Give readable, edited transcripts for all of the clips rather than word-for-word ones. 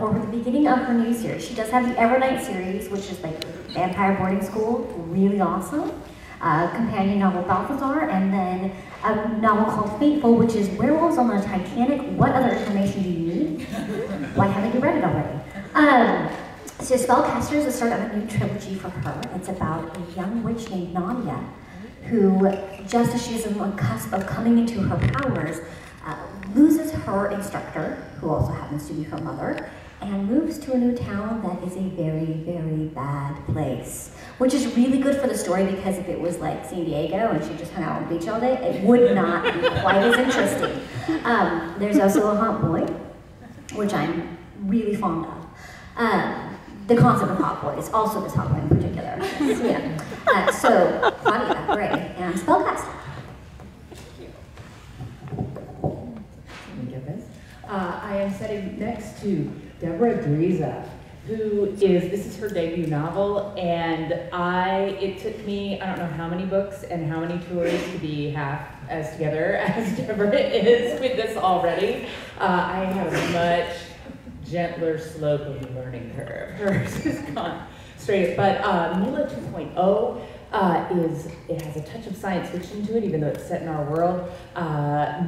for the beginning of her new series. She does have the Evernight series, which is like Vampire Boarding School, really awesome. Companion novel Balthazar, and then a novel called Fateful, which is Werewolves on the Titanic. What other information do you need? Why haven't you read it already? So Spellcaster is the start of a new trilogy for her. It's about a young witch named Nadia, who, just as she is on the cusp of coming into her powers, loses her instructor, who also happens to be her mother, and moves to a new town that is a very, very bad place. Which is really good for the story, because if it was like San Diego and she just hung out on the beach all day, it would not be quite as interesting. There's also a hot boy, which I'm really fond of. The concept of hot boys, also this hot boy in particular. So, yeah. So Claudia, Gray, and Spellcaster. I am sitting next to Debra Driza, who is, this is her debut novel, and it took me, I don't know how many books and how many tours to be half as together as Debra is with this already. I have a much gentler slope of the learning curve. Hers has gone straight, but Mila 2.0 it has a touch of science fiction to it, even though it's set in our world.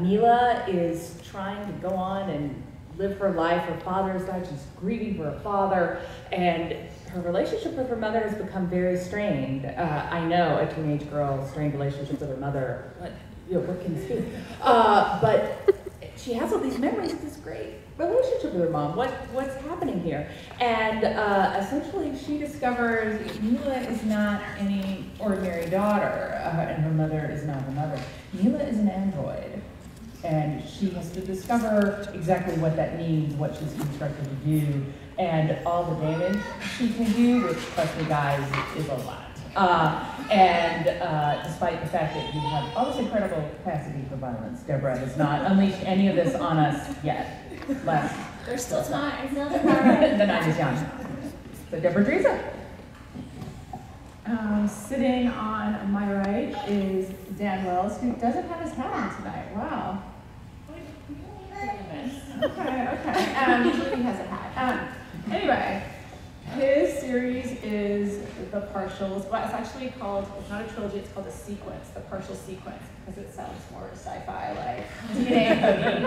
Mila is trying to go on and live her life. Her father has died, she's grieving for her father, and her relationship with her mother has become very strained. I know a teenage girl's strained relationship with her mother, what can you do? But she has all these memories of this great relationship with her mom. What's happening here? And essentially she discovers Mila is not any ordinary daughter, and her mother is not her mother. Mila is an android. And she has to discover exactly what that means, what she's instructed to do, and all the damage she can do, which, trust me guys, is a lot. Despite the fact that you have all this incredible capacity for violence, Debra has not unleashed any of this on us yet. There's still time. The night is young. So Debra Driza. Sitting on my right is Dan Wells, who doesn't have his hat on tonight. Wow. Okay. Usually he has a hat. Anyway, his series is The Partials. Well, it's actually called, it's not a trilogy, it's called a sequence, The Partial Sequence, because it sounds more sci-fi, like DNA coding.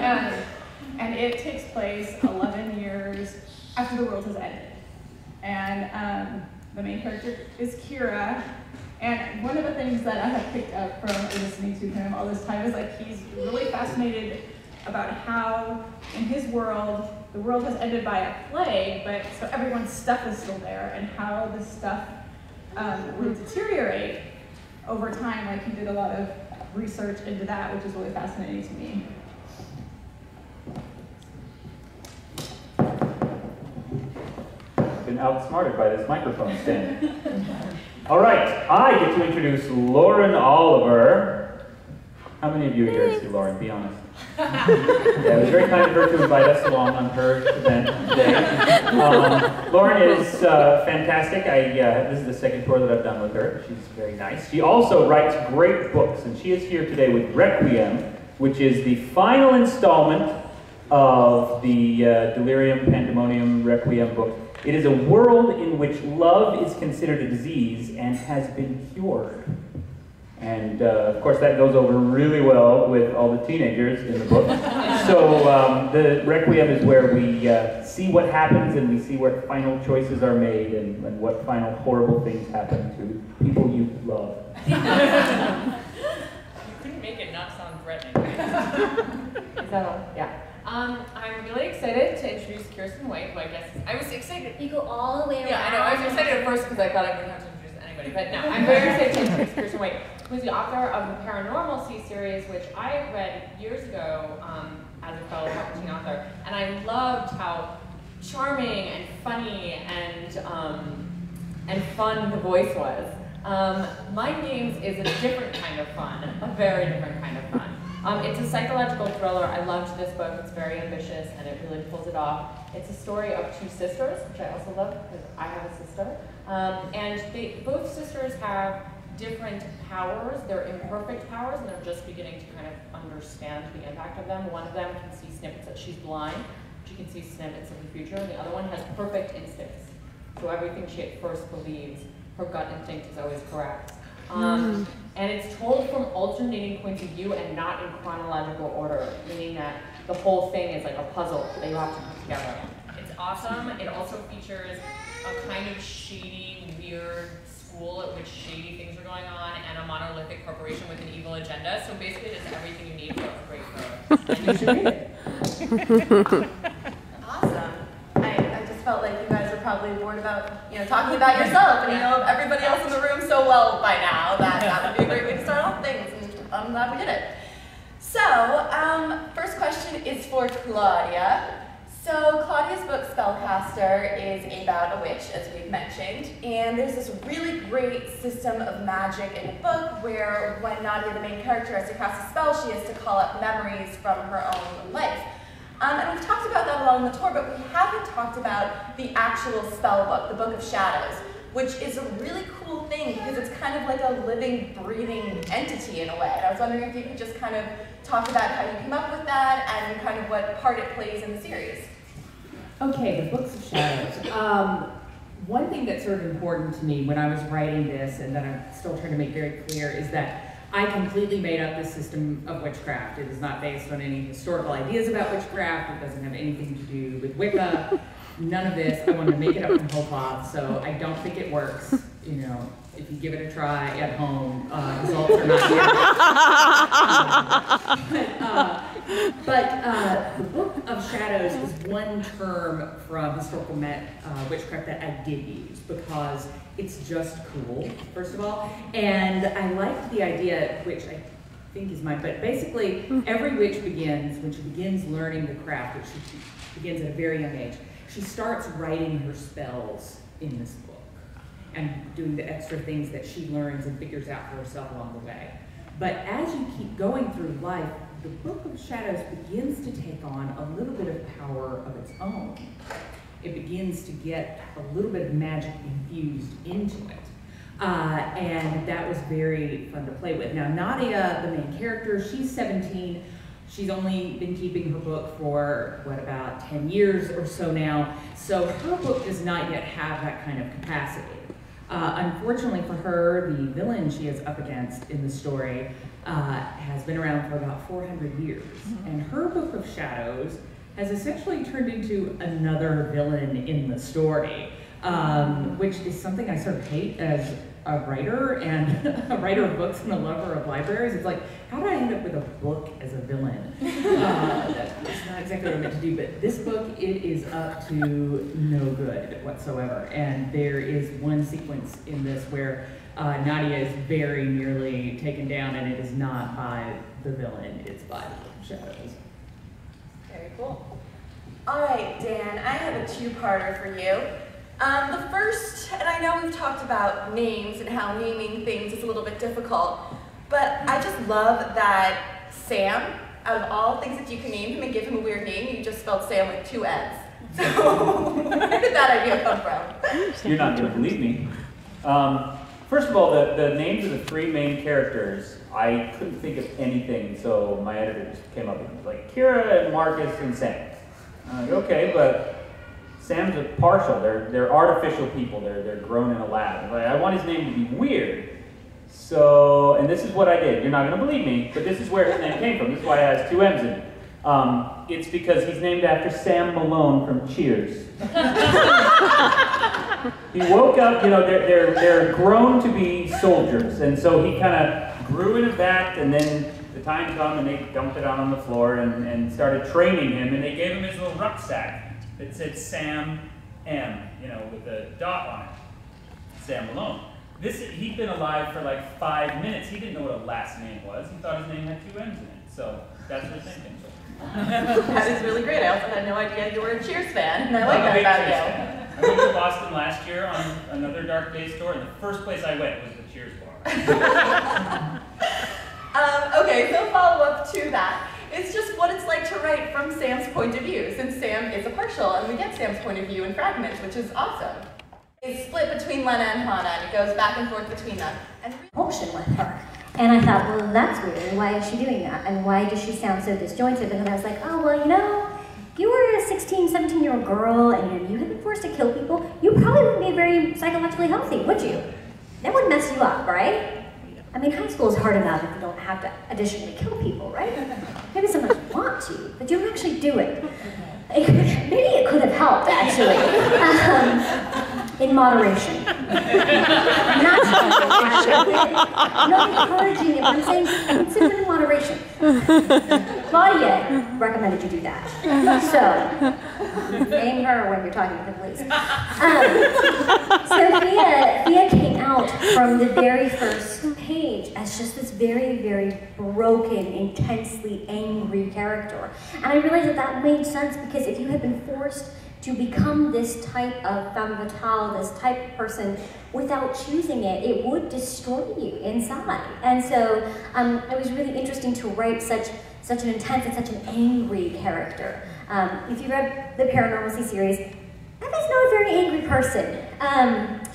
And it takes place 11 years after the world has ended. And the main character is Kira. And one of the things that I have picked up from listening to him all this time is like he's really fascinated about how, in his world, the world has ended by a plague, but so everyone's stuff is still there, and how the stuff will deteriorate over time. Like he did a lot of research into that, which is really fascinating to me. Been outsmarted by this microphone stand. All right, I get to introduce Lauren Oliver. How many of you are here to see Lauren? Be honest. Yeah, it was very kind of her to invite us along on her event today. Lauren is fantastic. This is the second tour that I've done with her. She's very nice. She also writes great books, and she is here today with Requiem, which is the final installment of the Delirium Pandemonium Requiem book. It is a world in which love is considered a disease and has been cured. And of course that goes over really well with all the teenagers in the book. So the Requiem is where we see what happens, and we see where final choices are made, and what final horrible things happen to people you love. You couldn't make it not sound threatening. Is that all? Yeah. I'm really excited to introduce Kiersten White, who I guess I was excited. You go all the way around. Yeah, I know. I was excited at first because I thought I wouldn't have to introduce anybody, but no, I'm very excited to introduce Kiersten White, who's the author of the Paranormal Sea series, which I read years ago as a fellow Harper author, and I loved how charming and funny and fun the voice was. Mind Games is a different kind of fun, a very different kind of fun. It's a psychological thriller. I loved this book. It's very ambitious, and it really pulls it off. It's a story of two sisters, which I also love because I have a sister. And both sisters have different powers. They're imperfect powers, and they're just beginning to kind of understand the impact of them. One of them can see snippets that she's blind. she can see snippets of the future, and the other one has perfect instincts. So everything she at first believes, her gut instinct is always correct. And it's told from alternating points of view and not in chronological order, meaning that the whole thing is like a puzzle that you have to put together. It's awesome. It also features a kind of shady, weird school at which shady things are going on and a monolithic corporation with an evil agenda. So basically it is everything you need for a great book. And you should read it. Awesome. I just felt like you guys are probably bored about, talking about yourself, and you know everybody else in the room so well by now that would be a great way to start off things, and I'm glad we did it. So, first question is for Claudia. So Claudia's book, Spellcaster, is about a witch, as we've mentioned, and there's this really great system of magic in the book where when Nadia, the main character, has to cast a spell, she has to call up memories from her own life. And we've talked about that a lot on the tour, but we haven't talked about the actual spell book, the Book of Shadows, which is a really cool thing because it's kind of like a living, breathing entity in a way. And I was wondering if you could just kind of talk about how you came up with that and kind of what part it plays in the series. Okay, the Books of Shadows. One thing that's sort of important to me when I was writing this, and that I'm still trying to make very clear, is that I completely made up this system of witchcraft. It is not based on any historical ideas about witchcraft. It doesn't have anything to do with Wicca. None of this. I wanted to make it up from whole cloth, so I don't think it works. If you give it a try at home, results are not here. But the Book of Shadows is one term from historical witchcraft that I did use because it's just cool, first of all. And I liked the idea, which I think is mine, but basically every witch begins, when she begins learning the craft, which she begins at a very young age, she starts writing her spells in this book and doing the extra things that she learns and figures out for herself along the way. But as you keep going through life, the Book of Shadows begins to take on a little bit of power of its own. It begins to get a little bit of magic infused into it. And that was very fun to play with. Now, Nadia, the main character, she's 17. She's only been keeping her book for, about 10 years or so now. So her book does not yet have that kind of capacity. Unfortunately for her, the villain she is up against in the story has been around for about 400 years. And her Book of Shadows has essentially turned into another villain in the story, which is something I sort of hate as a writer and a writer of books and a lover of libraries. It's like, how did I end up with a book as a villain? That's not exactly what I meant to do, but this book, it is up to no good whatsoever. And there is one sequence in this where Nadia is very nearly taken down, and it is not by the villain, it's by the Book of Shadows. Very cool. All right, Dan, I have a two-parter for you. The first, and I know we've talked about names and how naming things is a little bit difficult, but I just love that Sam, out of all things that you can name him and give him a weird name, you just spelled Sam with 2 N's. So, where did that idea come from? You're not going to believe me. First of all, the names of the 3 main characters, I couldn't think of anything, so my editor just came up with it. Like Kira and Marcus and Sam. Okay, but Sam's a partial. They're artificial people. They're grown in a lab. I want his name to be weird. So, and this is what I did. You're not going to believe me, but this is where his name came from. This is why it has 2 M's in it. It's because he's named after Sam Malone from Cheers. He woke up, they're grown to be soldiers, and so he kind of grew in a vat, and then the time came and they dumped it out on the floor and started training him, and they gave him his little rucksack that said Sam M, with a dot on it. Sam Malone. He'd been alive for like 5 minutes. He didn't know what a last name was. He thought his name had 2 M's in it. So that's what his name came from. That is really great. I also had no idea you were a Cheers fan, and I like that about you. I went to Boston last year on another Dark Days tour, and the first place I went was the Cheers bar. Okay, so follow up to that. It's just what it's like to write from Sam's point of view, since Sam is a partial, and we get Sam's point of view in Fragments, which is awesome. It's split between Lena and Hana, and it goes back and forth between them. And Emotion with her. And I thought, well, that's weird. Why is she doing that? And why does she sound so disjointed? And then I was like, oh, well, you were a 16, 17-year-old girl and you had been forced to kill people, you probably wouldn't be very psychologically healthy, would you? That would mess you up, right? I mean, high school is hard enough if you don't have to additionally kill people, right? Maybe sometimes you want to, but you don't actually do it. Maybe it could have helped, actually, in moderation. Not encouraging it, but I'm saying consider it in moderation. Claudia recommended you do that. So, name her when you're talking to the police. So Fia came out from the very first page as just this very, very broken, intensely angry character. And I realized that made sense because if you had been forced to become this type of femme fatale, this type of person, without choosing it, it would destroy you inside. And so it was really interesting to write such an intense and such an angry character. If you read the Paranormal series, Effie's not a very angry person.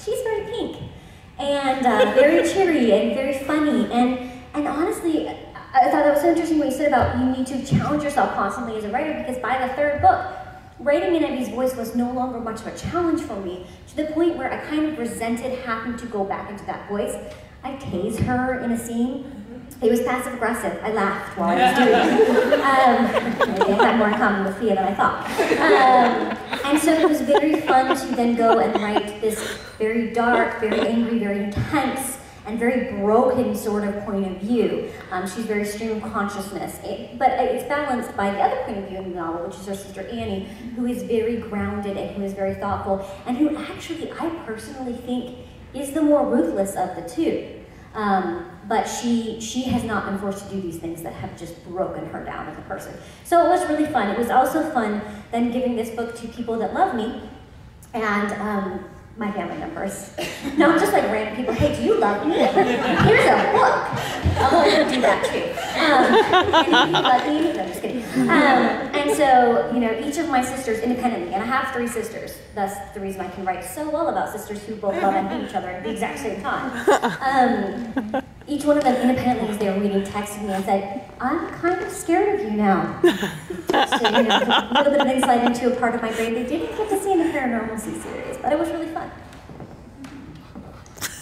She's very pink and very cheery and very funny. And honestly, I thought that was so interesting what you said about you need to challenge yourself constantly as a writer, because by the third book, writing in Evie's voice was no longer much of a challenge for me, to the point where I kind of resented having to go back into that voice. I tased her in a scene. It was passive aggressive. I laughed while I was doing it. Maybe I had more in common with Fia than I thought. And so it was very fun to then go and write this very dark, very angry, very intense, and very broken sort of point of view. She's very stream of consciousness, but it's balanced by the other point of view in the novel, which is her sister Annie, who is very grounded and who is very thoughtful, and who actually, I personally think, is the more ruthless of the two. But she has not been forced to do these things that have just broken her down as a person. So it was really fun. It was also fun then giving this book to people that love me, and my family members. Not just like random people, hey, do you love me? Here's a book. I'll let you do that too. And you love me? No, I'm just kidding. And so, you know, each of my sisters independently, and I have 3 sisters, that's the reason I can write so well about sisters who both love and hate each other at the exact same time. Each one of them independently, as they were reading, texted me and said, I'm kind of scared of you now. So, you know, a little bit of insight into a part of my brain they didn't get to see in the Paranormal series, but it was really fun.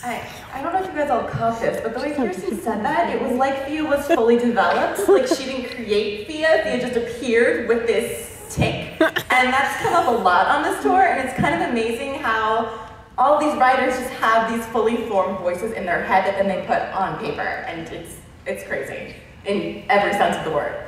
I don't know if you guys all caught this, but the way Kiersten said that, it was like Fia was fully developed. Like she didn't create Fia just appeared with this tick. And that's come up a lot on this tour, and it's kind of amazing how all these writers just have these fully formed voices in their head that then they put on paper, and it's crazy in every sense of the word.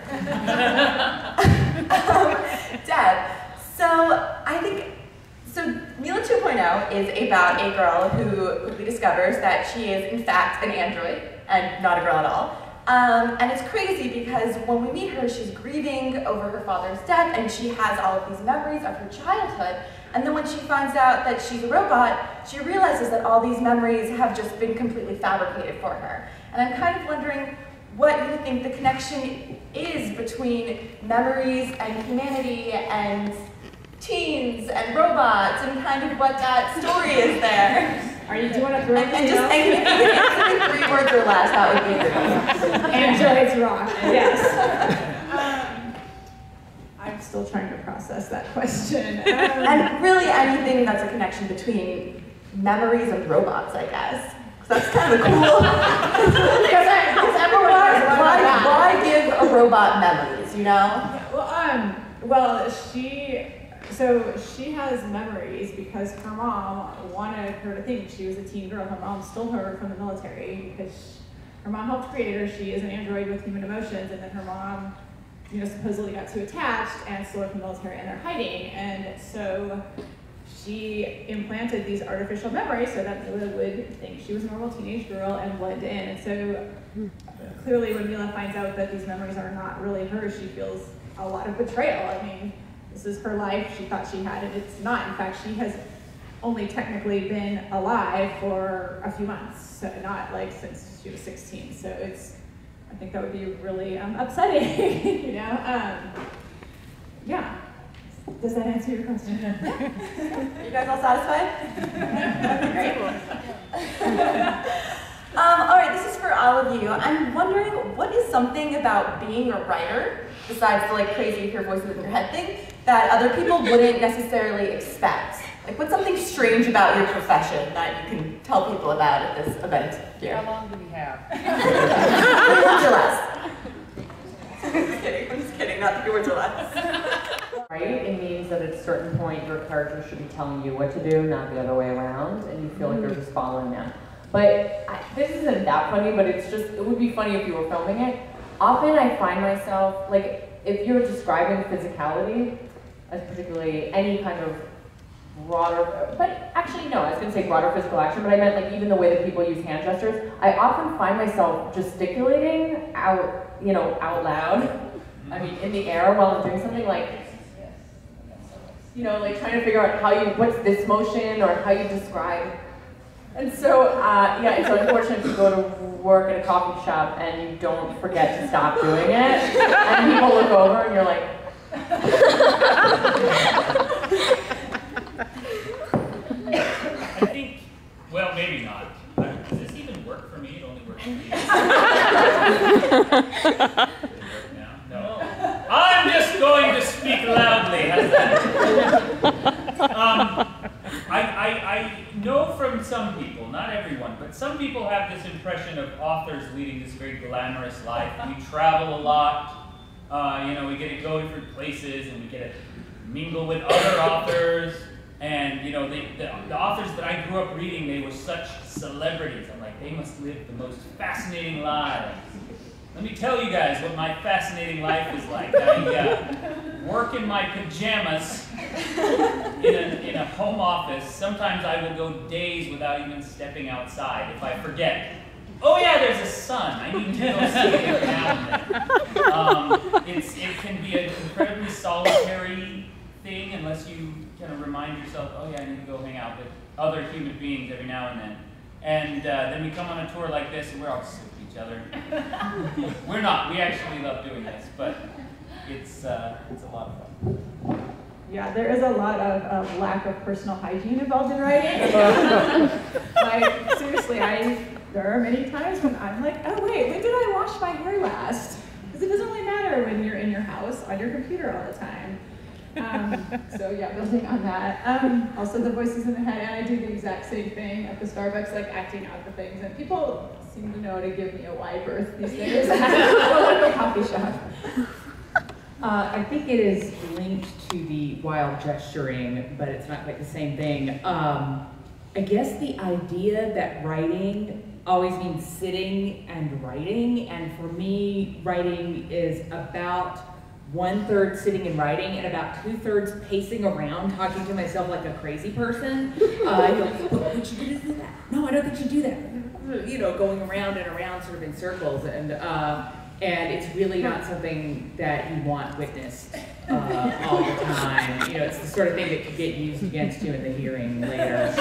Deb, so Mila 2.0 is about a girl who quickly discovers that she is in fact an android and not a girl at all. And it's crazy because when we meet her, she's grieving over her father's death, and she has all of these memories of her childhood. And then when she finds out that she's a robot, she realizes that all these memories have just been completely fabricated for her. And I'm kind of wondering what you think the connection is between memories and humanity and teens and robots, and kind of what that story is there. Do you want to throw it? And just if you could answer 3 words or less, that would be great. Androids rock. Yes. I'm still trying to process that question. And really anything that's a connection between memories and robots, I guess. Because that's kind of cool. Why give a robot memories, you know? Well, she has memories because her mom wanted her to think she was a teen girl. Her mom stole her from the military because her mom helped create her. She is an android with human emotions, and then her mom, you know, supposedly got too attached and stole her from the military, and they're hiding. And so she implanted these artificial memories so that Mila would think she was a normal teenage girl and blend in. And so clearly when Mila finds out that these memories are not really hers, she feels a lot of betrayal. I mean, this is her life. She thought she had it. It's not. In fact, she has only technically been alive for a few months, so not like since she was 16. So I think that would be really upsetting, you know? Yeah. Does that answer your question? You guys all satisfied? Okay, great. All right, this is for all of you. I'm wondering, what is something about being a writer, besides the like crazy hear voices in your head thing, that other people wouldn't necessarily expect? Like, what's something strange about your profession that you can tell people about at this event here? How long do we have? 3 words or less. I'm just kidding, not 3 words or less. Right? It means that at a certain point your character should be telling you what to do, not the other way around, and you feel like you're just following them. But this isn't that funny, but it's just, it would be funny if you were filming it. Often I find myself, like, if you're describing physicality, as particularly any kind of broader, but actually no, I was gonna say broader physical action, but I meant like even the way that people use hand gestures, I often find myself gesticulating out, you know, out loud. I mean, in the air while I'm doing something, like, you know, like trying to figure out how you, what's this motion or how you describe. And so, yeah, it's unfortunate to go to work at a coffee shop and you don't forget to stop doing it. And people look over and you're like, I think, well, maybe not. Does this even work for me? It only works for me. Does it work now? No. I'm just going to speak loudly. How's that? I know from some people, not everyone, but some people have this impression of authors leading this very glamorous life. We travel a lot. You know, we get to go different places and we get to mingle with other authors. And, you know, the authors that I grew up reading, they were such celebrities. I'm like, they must live the most fascinating lives. Let me tell you guys what my fascinating life is like. I work in my pajamas in a home office. Sometimes I will go days without even stepping outside if I forget. Oh yeah, there's a sun. I need to go see it every now and then. It can be an incredibly solitary thing unless you kind of remind yourself, oh yeah, I need to go hang out with other human beings every now and then. And then we come on a tour like this and we're all sick of each other. We're not. We actually love doing this, but it's a lot of fun. Yeah, there is a lot of lack of personal hygiene involved in writing. Like, seriously, there are many times when I'm like, oh wait, when did I wash my hair last? Because it doesn't really matter when you're in your house on your computer all the time. So yeah, building on that. Also the voices in the head, and I do the exact same thing at the Starbucks, like acting out the things, and people seem to know to give me a wide berth these days at the local coffee shop. I think it is linked to the wild gesturing, but it's not quite the same thing. I guess the idea that writing always means sitting and writing, and for me, writing is about 1/3 sitting and writing, and about 2/3 pacing around, talking to myself like a crazy person. You're like, what you do that? No, I don't think you do that. You know, going around and around sort of in circles, and it's really not something that you want witnessed all the time. You know, it's the sort of thing that could get used against you in the hearing later.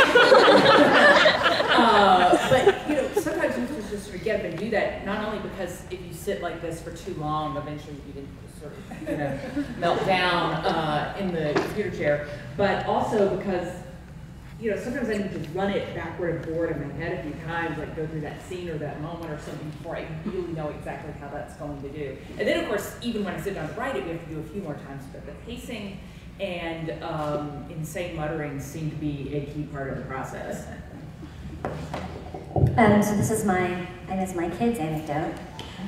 But, you know, sometimes you just sort of get up and do that, not only because if you sit like this for too long, eventually you can sort of, you know, melt down in the computer chair, but also because, you know, sometimes I need to run it backward and forward in my head a few times, like go through that scene or that moment or something before I really know exactly how that's going to do. And then, of course, even when I sit down to write it, we have to do a few more times, but the pacing and insane muttering seem to be a key part of the process. So this is my kid's anecdote.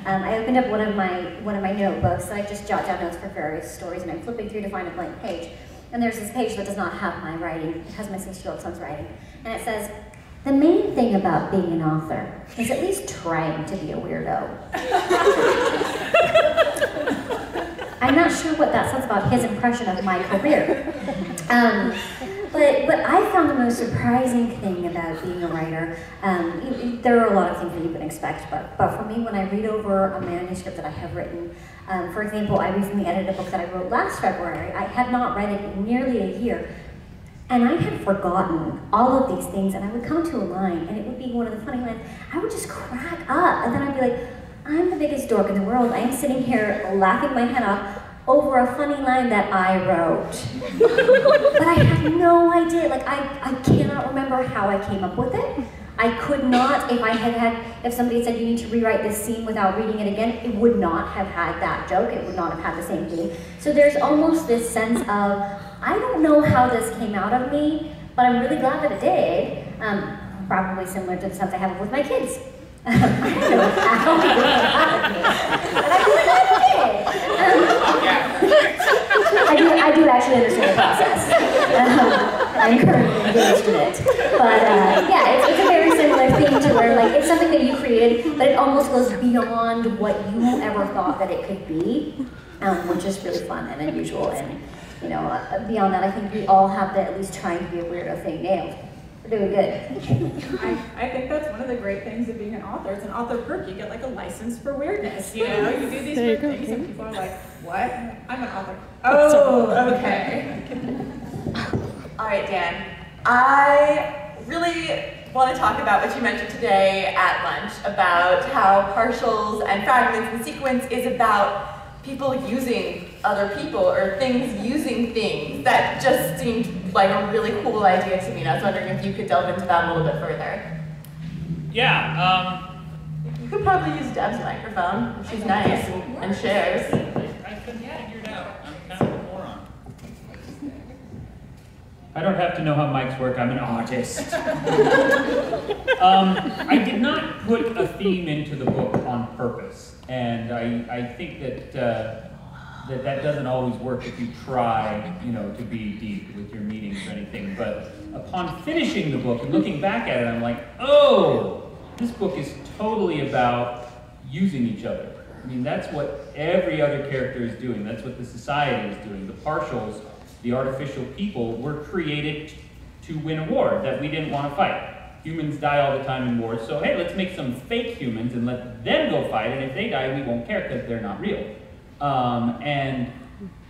I opened up one of my notebooks, and I just jot down notes for various stories, and I'm flipping through to find a blank page. And there's this page that does not have my writing. It has my 6-year-old son's writing. And it says, the main thing about being an author is at least trying to be a weirdo. I'm not sure what that says about his impression of my career. But I found the most surprising thing about being a writer, there are a lot of things that you can expect, but for me, when I read over a manuscript that I have written, for example, I recently edited a book that I wrote last February. I had not read it in nearly a year, and I had forgotten all of these things, and I would come to a line, and it would be one of the funny lines. I would just crack up, and then I'd be like, I'm the biggest dork in the world. I am sitting here laughing my head off over a funny line that I wrote. But I had no idea, like I cannot remember how I came up with it. I could not, if somebody said you need to rewrite this scene without reading it again, it would not have had that joke, it would not have had the same theme. So there's almost this sense of, I don't know how this came out of me, but I'm really glad that it did. Probably similar to the stuff I have with my kids. I don't know how it came out of me, but I'm really glad it did. I do actually understand the process. I'm currently engaged in it. But yeah, it's a very similar thing to where like it's something that you created, but it almost goes beyond what you ever thought that it could be, which is really fun and unusual. And you know, beyond that, I think we all have the at least trying to be a weirdo thing nailed. We're doing good. I think that's one of the great things of being an author. It's an author perk. You get like a license for weirdness. You know, you do these weird things and people are like, what? I'm an author. Oh, okay. All right, Dan. I really want to talk about what you mentioned today at lunch about how partials and fragments and sequence is about people using other people or things using things. That just seemed like a really cool idea to me, and I was wondering if you could delve into that a little bit further. Yeah, You could probably use Deb's microphone. She's nice and shares. I couldn't figure it out. I'm kind of a moron. I don't have to know how mics work, I'm an artist. I did not put a theme into the book on purpose, and I think that that doesn't always work if you try, you know, to be deep with your meetings or anything. But upon finishing the book and looking back at it, I'm like, oh, this book is totally about using each other. I mean, that's what every other character is doing. That's what the society is doing. The partials, the artificial people, were created to win a war that we didn't want to fight. Humans die all the time in wars, so hey, let's make some fake humans and let them go fight, and if they die, we won't care because they're not real. And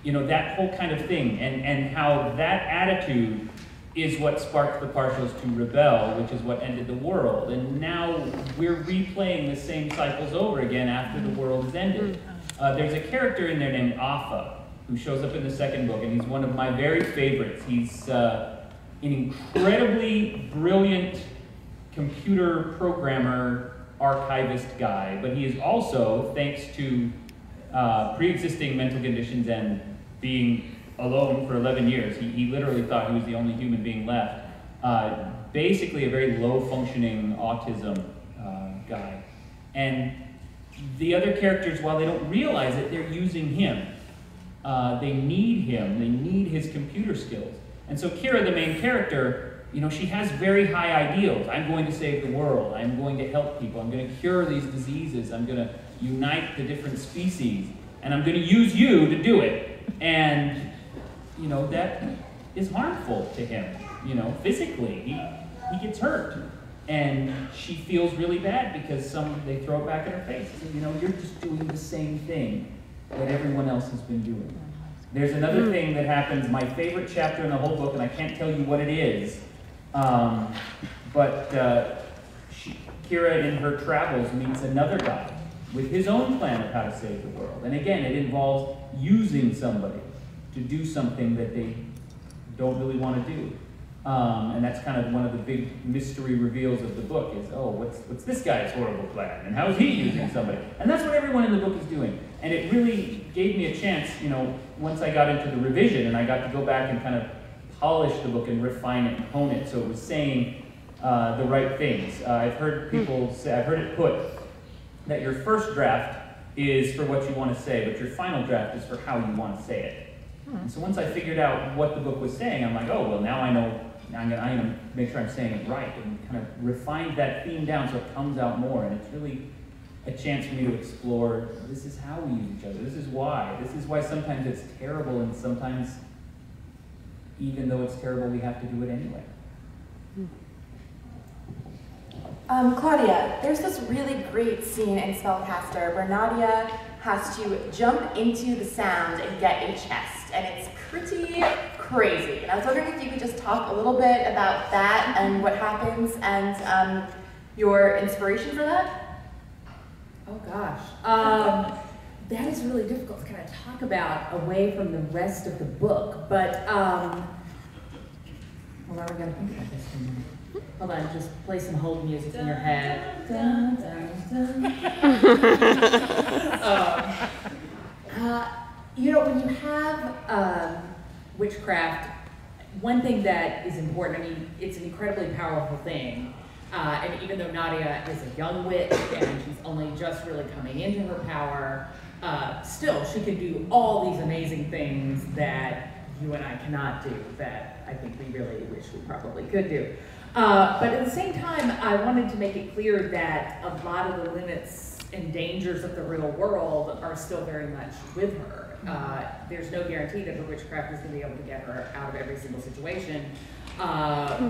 you know, that whole kind of thing, and how that attitude is what sparked the partials to rebel, which is what ended the world. And now we're replaying the same cycles over again after the world has ended. There's a character in there named Afa, who shows up in the second book, and he's one of my very favorites. He's an incredibly brilliant computer programmer, archivist guy, but he is also, thanks to pre-existing mental conditions and being alone for 11 years, he literally thought he was the only human being left, basically a very low-functioning autism guy. And the other characters, while they don't realize it, they're using him. They need him, they need his computer skills. And so Kira, the main character, you know, she has very high ideals. I'm going to save the world, I'm going to help people, I'm going to cure these diseases, I'm going to unite the different species, and I'm going to use you to do it. And, you know, that is harmful to him, you know, physically. He gets hurt. And she feels really bad because they throw it back in her face. You know, you're just doing the same thing that everyone else has been doing. There's another thing that happens, my favorite chapter in the whole book, and I can't tell you what it is, but Kira in her travels meets another guy with his own plan of how to save the world. And again, it involves using somebody to do something that they don't really want to do. And that's kind of one of the big mystery reveals of the book is, oh, what's this guy's horrible plan? And how is he using somebody? And that's what everyone in the book is doing. And it really gave me a chance, you know, once I got into the revision and I got to go back and kind of polish the book and refine it and hone it so it was saying the right things. I've heard people say, I've heard it put that your first draft is for what you want to say, but your final draft is for how you want to say it. And so once I figured out what the book was saying, I'm like, oh, well, now I know, I'm going to make sure I'm saying it right, and kind of refined that theme down so it comes out more. And it's really a chance for me to explore, this is how we use each other, this is why sometimes it's terrible, and sometimes, even though it's terrible, we have to do it anyway. Claudia, there's this really great scene in Spellcaster where Nadia has to jump into the sound and get a chest, and it's pretty crazy. And I was wondering if you could just talk a little bit about that and what happens and your inspiration for that? Oh gosh, that is really difficult to kind of talk about away from the rest of the book, but Hold on, I gotta think about this for a minute. Hold on, just play some hold music in your head. Dun, dun, dun. You know, when you have witchcraft, one thing that is important, I mean, it's an incredibly powerful thing. And even though Nadia is a young witch and she's only just really coming into her power, still she can do all these amazing things that you and I cannot do, that I think we really wish we probably could do. But at the same time, I wanted to make it clear that a lot of the limits and dangers of the real world are still very much with her. There's no guarantee that her witchcraft is going to be able to get her out of every single situation,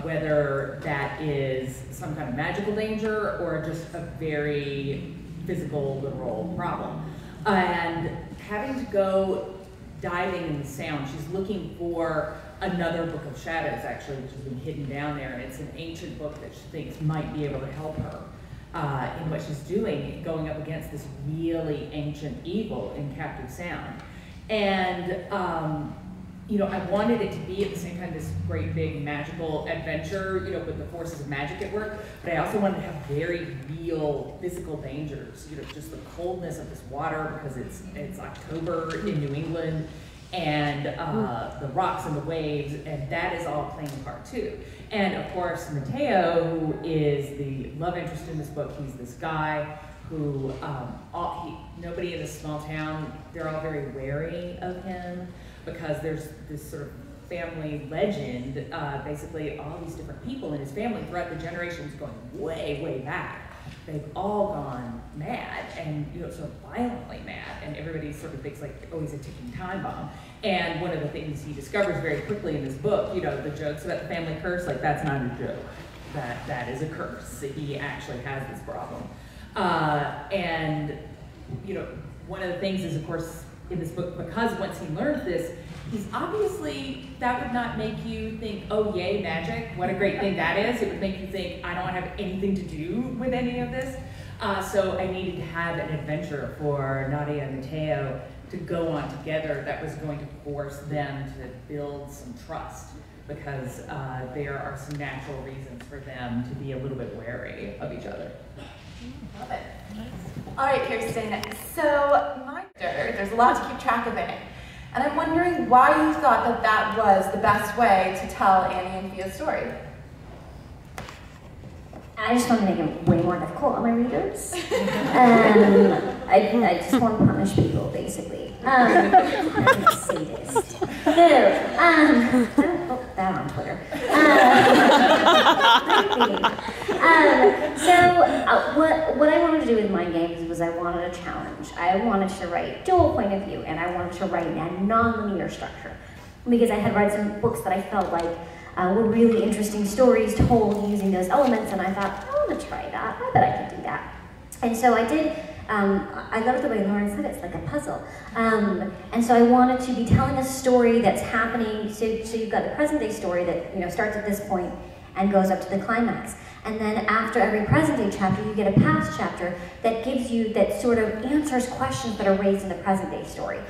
whether that is some kind of magical danger or just a very physical, literal problem. And having to go diving in the sound, she's looking for another Book of Shadows, actually, which has been hidden down there, and it's an ancient book that she thinks might be able to help her in what she's doing, going up against this really ancient evil in Captive Sound. And you know, I wanted it to be at the same time this great big magical adventure, you know, with the forces of magic at work, but I also wanted to have very real physical dangers, you know, just the coldness of this water because it's October in New England, and the rocks and the waves, and that is all playing a part too. And of course, Mateo, who is the love interest in this book, he's this guy who, nobody in this small town, they're all very wary of him because there's this sort of family legend, basically all these different people in his family throughout the generations going way, way back. They've all gone mad, and you know, sort of violently mad, and everybody sort of thinks like, oh, he's a ticking time bomb. And one of the things he discovers very quickly in his book, you know, the jokes about the family curse, like that's not a joke. That is a curse. He actually has this problem. And you know, one of the things is, of course, in this book, because once he learns this, he's obviously, that would not make you think, oh yay, magic, what a great thing that is. It would make you think, I don't have anything to do with any of this. So I needed to have an adventure for Nadia and Mateo to go on together that was going to force them to build some trust, because there are some natural reasons for them to be a little bit wary of each other. Love it. All right, Kiersten, so there's a lot to keep track of in it. And I'm wondering why you thought that that was the best way to tell Annie and Fia's story. I just want to make it way more difficult on my readers. I just want to punish people, basically. I'm a sadist. No, don't put that on Twitter. What I wanted to do with Mind Games was I wanted a challenge. I wanted to write dual point of view, and I wanted to write in a non-linear structure. Because I had read some books that I felt like were really interesting stories told using those elements, and I thought, I want to try that. I bet I could do that. And so I did. I loved the way Lauren said it's like a puzzle. And so I wanted to be telling a story that's happening. So you've got the present day story that starts at this point and goes up to the climax. And then after every present day chapter, you get a past chapter that sort of answers questions that are raised in the present day story.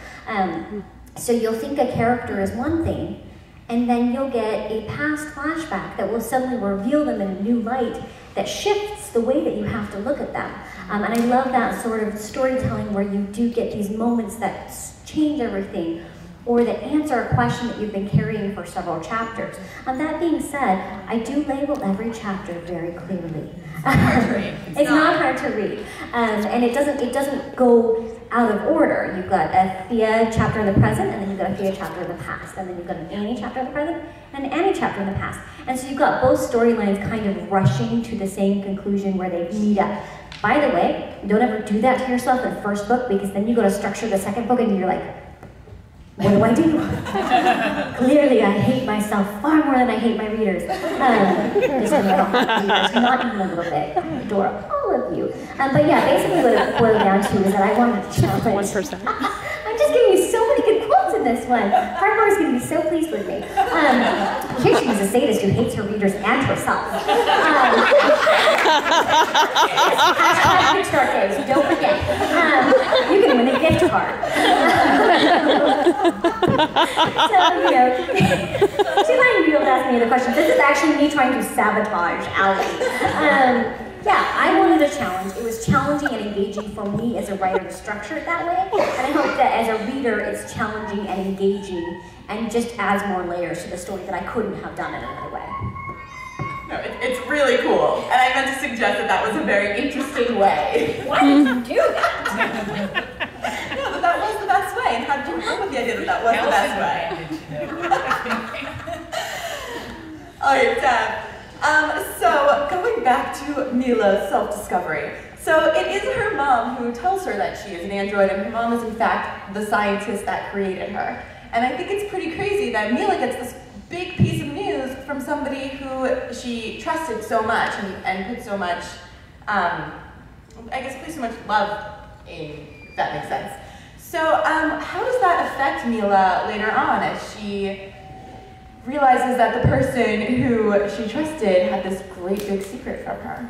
So you'll think a character is one thing, and then you'll get a past flashback that will suddenly reveal them in a new light that shifts the way that you have to look at them. And I love that sort of storytelling where you do get these moments that change everything, or that answer a question that you've been carrying for several chapters. That being said, I do label every chapter very clearly. It's not hard to read. And it doesn't go out of order. You've got a Fia chapter in the present, and then you've got a Fia chapter in the past, and then you've got an Annie chapter in the present, and an Annie chapter in the past. And so you've got both storylines kind of rushing to the same conclusion where they meet up. By the way, don't ever do that to yourself in the first book, because then you go to structure the second book and you're like, what do I do? Clearly, I hate myself far more than I hate my readers. Just kidding, I don't hate readers, not even a little bit. I adore all of you. But yeah, basically what it boiled down to is that I wanted to challenge. 1%. I'm just giving you so many good quotes in this one. Harper is going to be so pleased with me. Here she is a sadist who hates her readers and herself. Hashtag Kickstarter, so don't forget. You can win a gift card. So, you know, she might be able to ask me the question. This is actually me trying to sabotage Allie. Yeah, I wanted a challenge. It was challenging and engaging for me as a writer to structure it that way. And I hope that as a reader, it's challenging and engaging and just adds more layers to the story that I couldn't have done it another way. No, it's really cool. And I meant to suggest that that was a very interesting way. Why did you do that? No, but that was the best way. And how did you come up with the idea that that was the best way? All right, Deb. So going back to Mila's self-discovery. So it is her mom who tells her that she is an android, and her mom is in fact the scientist that created her. And I think it's pretty crazy that Mila gets this big piece of news from somebody who she trusted so much and put so much, I guess put so much love in, if that makes sense. So how does that affect Mila later on as she realizes that the person who she trusted had this great big secret from her?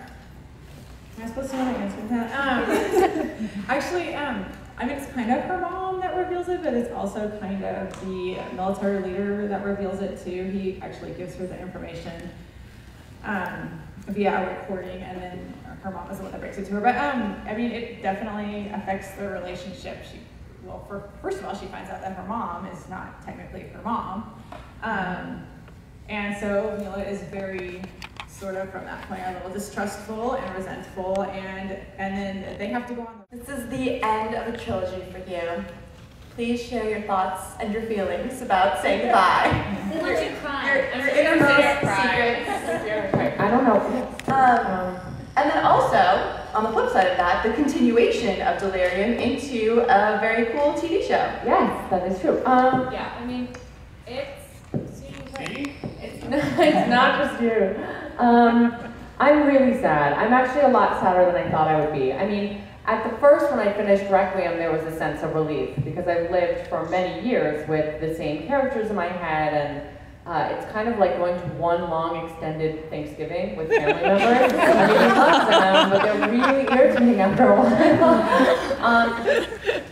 Am I supposed to know the answer to that? Actually, I mean, it's kind of her mom that reveals it, but it's also kind of the military leader that reveals it too. He actually gives her the information via a recording, and then her mom is the one that breaks it to her. But I mean, it definitely affects the relationship. First of all, she finds out that her mom is not technically her mom. And so Mila is very, sort of from that point, a little distrustful and resentful, and then they have to go on. This is the end of a trilogy for you. Please share your thoughts and your feelings about saying goodbye. We want you to cry. Your innermost secrets. I don't know. And then also, on the flip side of that, the continuation of Delirium into a very cool TV show. Yes, that is true. Yeah, I mean, It's not just you. I'm really sad. I'm actually a lot sadder than I thought I would be. I mean, at the first, when I finished Requiem, there was a sense of relief because I've lived for many years with the same characters in my head, and it's kind of like going to one long extended Thanksgiving with family members. Everybody loves them, but they're really irritating after a while.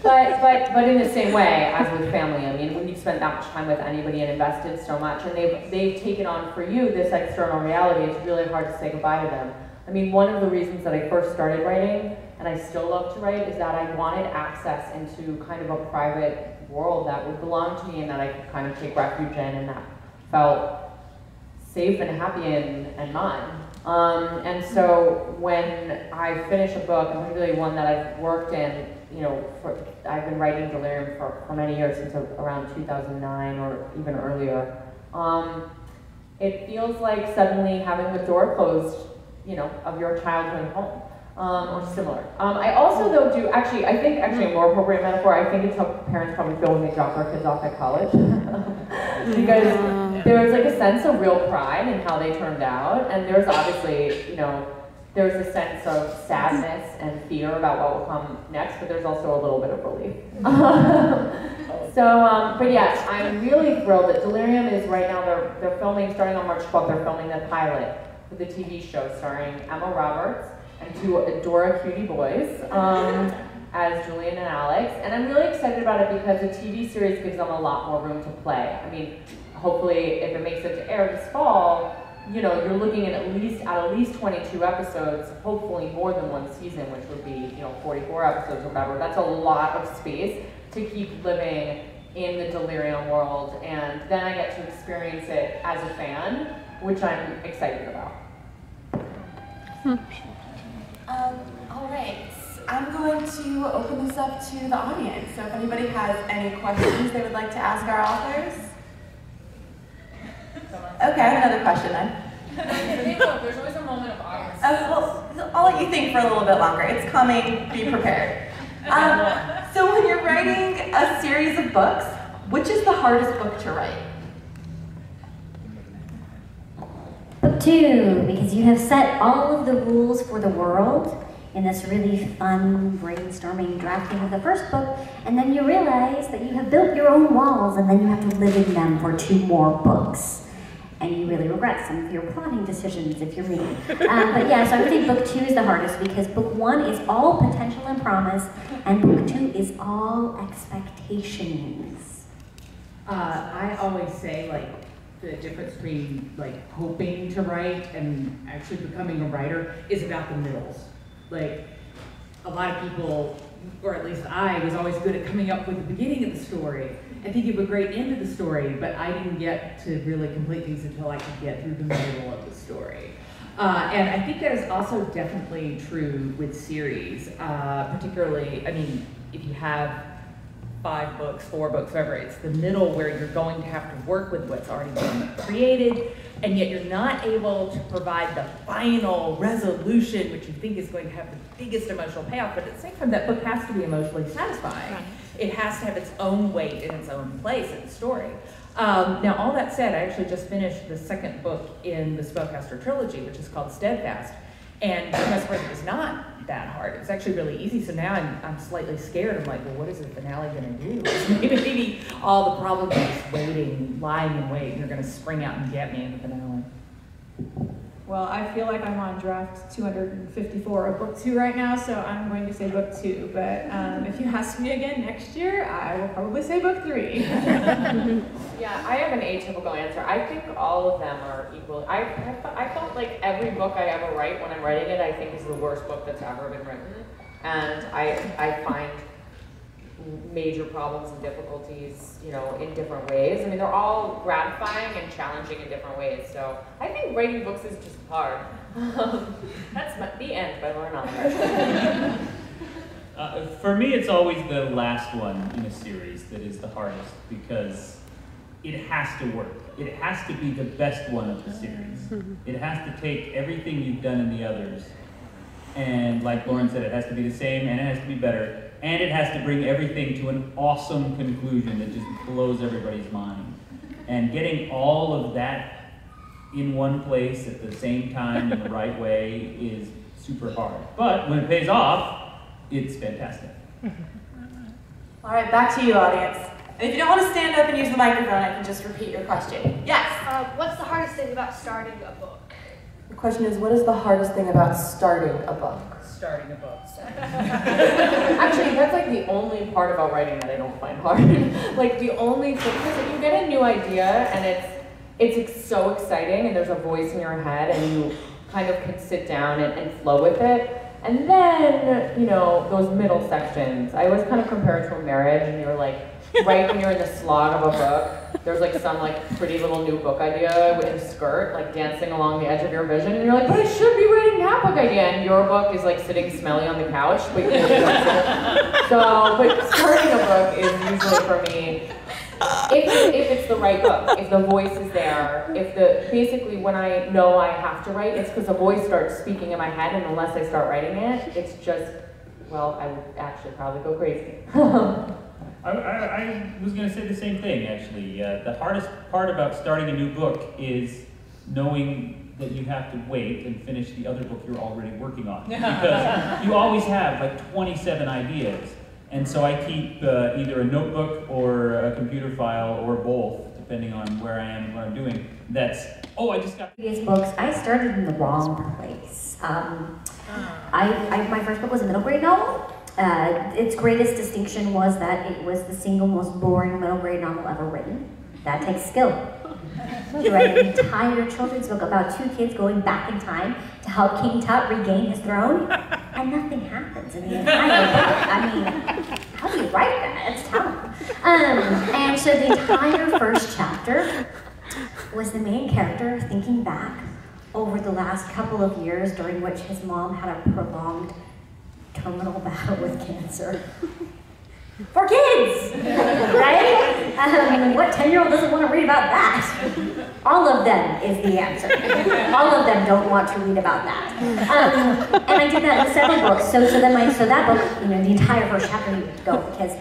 But in the same way as with family, I mean, when you spend that much time with anybody and invested so much, and they've taken on for you this external reality, it's really hard to say goodbye to them. I mean, one of the reasons that I first started writing, and I still love to write, is that I wanted access into kind of a private world that would belong to me and that I could kind of take refuge in and that felt safe and happy and mine. And so when I finish a book, and particularly one that I've worked in, I've been writing Delirium for many years, since around 2009 or even earlier. It feels like suddenly having the door closed, of your childhood home, or similar. I also though I think a more appropriate metaphor, I think it's how parents probably feel when they drop their kids off at college. Because there's like a sense of real pride in how they turned out, and there's obviously, there's a sense of sadness and fear about what will come next, but there's also a little bit of relief. But yes, I'm really thrilled that Delirium is right now, they're filming, starting on March 12th, they're filming the pilot for the TV show starring Emma Roberts and two Adora cutie boys as Julian and Alex. And I'm really excited about it because the TV series gives them a lot more room to play. I mean, hopefully if it makes it to air this fall, you're looking at least 22 episodes, hopefully more than one season, which would be, 44 episodes or whatever. That's a lot of space to keep living in the Delirium world, and then I get to experience it as a fan, which I'm excited about. All right, I'm going to open this up to the audience. So if anybody has any questions they would like to ask our authors. Okay, I have another question then. There's always a moment of awkward. Well, I'll let you think for a little bit longer. It's coming, be prepared. So when you're writing a series of books, which is the hardest book to write? Book 2, because you have set all of the rules for the world in this really fun brainstorming drafting of the first book, and then you realize that you have built your own walls and then you have to live in them for 2 more books. and you really regret some of your plotting decisions if you're me. But yeah, so I would say book 2 is the hardest because book 1 is all potential and promise, and book 2 is all expectations. I always say, like, the difference between, like, hoping to write and actually becoming a writer is about the middles. Like, a lot of people, or at least I, was always good at coming up with the beginning of the story and thinking of a great end of the story, but I didn't get to really complete things until I could get through the middle of the story. And I think that is also definitely true with series, particularly, I mean, if you have 5 books, 4 books, whatever, it's the middle where you're going to have to work with what's already been created, and yet you're not able to provide the final resolution, which you think is going to have the biggest emotional payoff, but at the same time, that book has to be emotionally satisfying. Right. It has to have its own weight in its own place in the story. Now, all that said, I actually just finished the 2nd book in the Spellcaster trilogy, which is called Steadfast, and because it was not that hard. It was actually really easy, so now I'm slightly scared. I'm like, well, what is the finale going to do? Maybe all the problems are just waiting, lying in wait, and they're going to spring out and get me in the finale. Well, I feel like I'm on draft 254 of book 2 right now, so I'm going to say book 2. But if you ask me again next year, I will probably say book 3. Yeah, I have an atypical answer. I think all of them are equal. I felt like every book I ever write, when I'm writing it, I think is the worst book that's ever been written. And I find major problems and difficulties, you know, in different ways. I mean, they're all gratifying and challenging in different ways. So I think writing books is just hard. That's the end by Lauren Oliver. For me, it's always the last one in a series that is the hardest because it has to work. It has to be the best one of the series. It has to take everything you've done in the others, and like Lauren said, it has to be the same, and it has to be better, and it has to bring everything to an awesome conclusion that just blows everybody's mind. And getting all of that in one place at the same time in the right way is super hard. But when it pays off, it's fantastic. All right, back to you, audience. And if you don't want to stand up and use the microphone, I can just repeat your question. Yes? What's the hardest thing about starting a book? The question is, what is the hardest thing about starting a book? Starting a book. Actually, that's like the only part about writing that I don't find hard. Like the only thing, because you get a new idea and it's so exciting and there's a voice in your head and you kind of can sit down and flow with it. And then, you know, those middle sections, I always kind of compare it to a marriage, and you're like, right when you're in the slog of a book, there's like some like pretty little new book idea with a skirt, like dancing along the edge of your vision, and you're like, but I should be writing that book idea, and your book is like sitting smelly on the couch. But starting a book is usually for me, if it's the right book, if the voice is there, basically when I know I have to write, it's because the voice starts speaking in my head, and unless I start writing it, it's just, well, I would actually probably go crazy. I was going to say the same thing, actually. The hardest part about starting a new book is knowing that you have to wait and finish the other book you're already working on. Because you always have like 27 ideas. And so I keep either a notebook or a computer file or both, depending on where I am and what I'm doing. That's, I just got... Previous books, I started in the wrong place. My first book was a middle grade novel. Its greatest distinction was that it was the single most boring middle grade novel ever written. That takes skill. To write an entire children's book about 2 kids going back in time to help King Tut regain his throne, and nothing happens in the entire book. I mean, how do you write that? It's talent. And so the entire first chapter was the main character thinking back over the last couple of years during which his mom had a prolonged terminal battle with cancer. For kids, right? What 10-year-old doesn't want to read about that? All of them is the answer. All of them don't want to read about that. And I did that with several books. So that book, the entire first chapter needed to go because,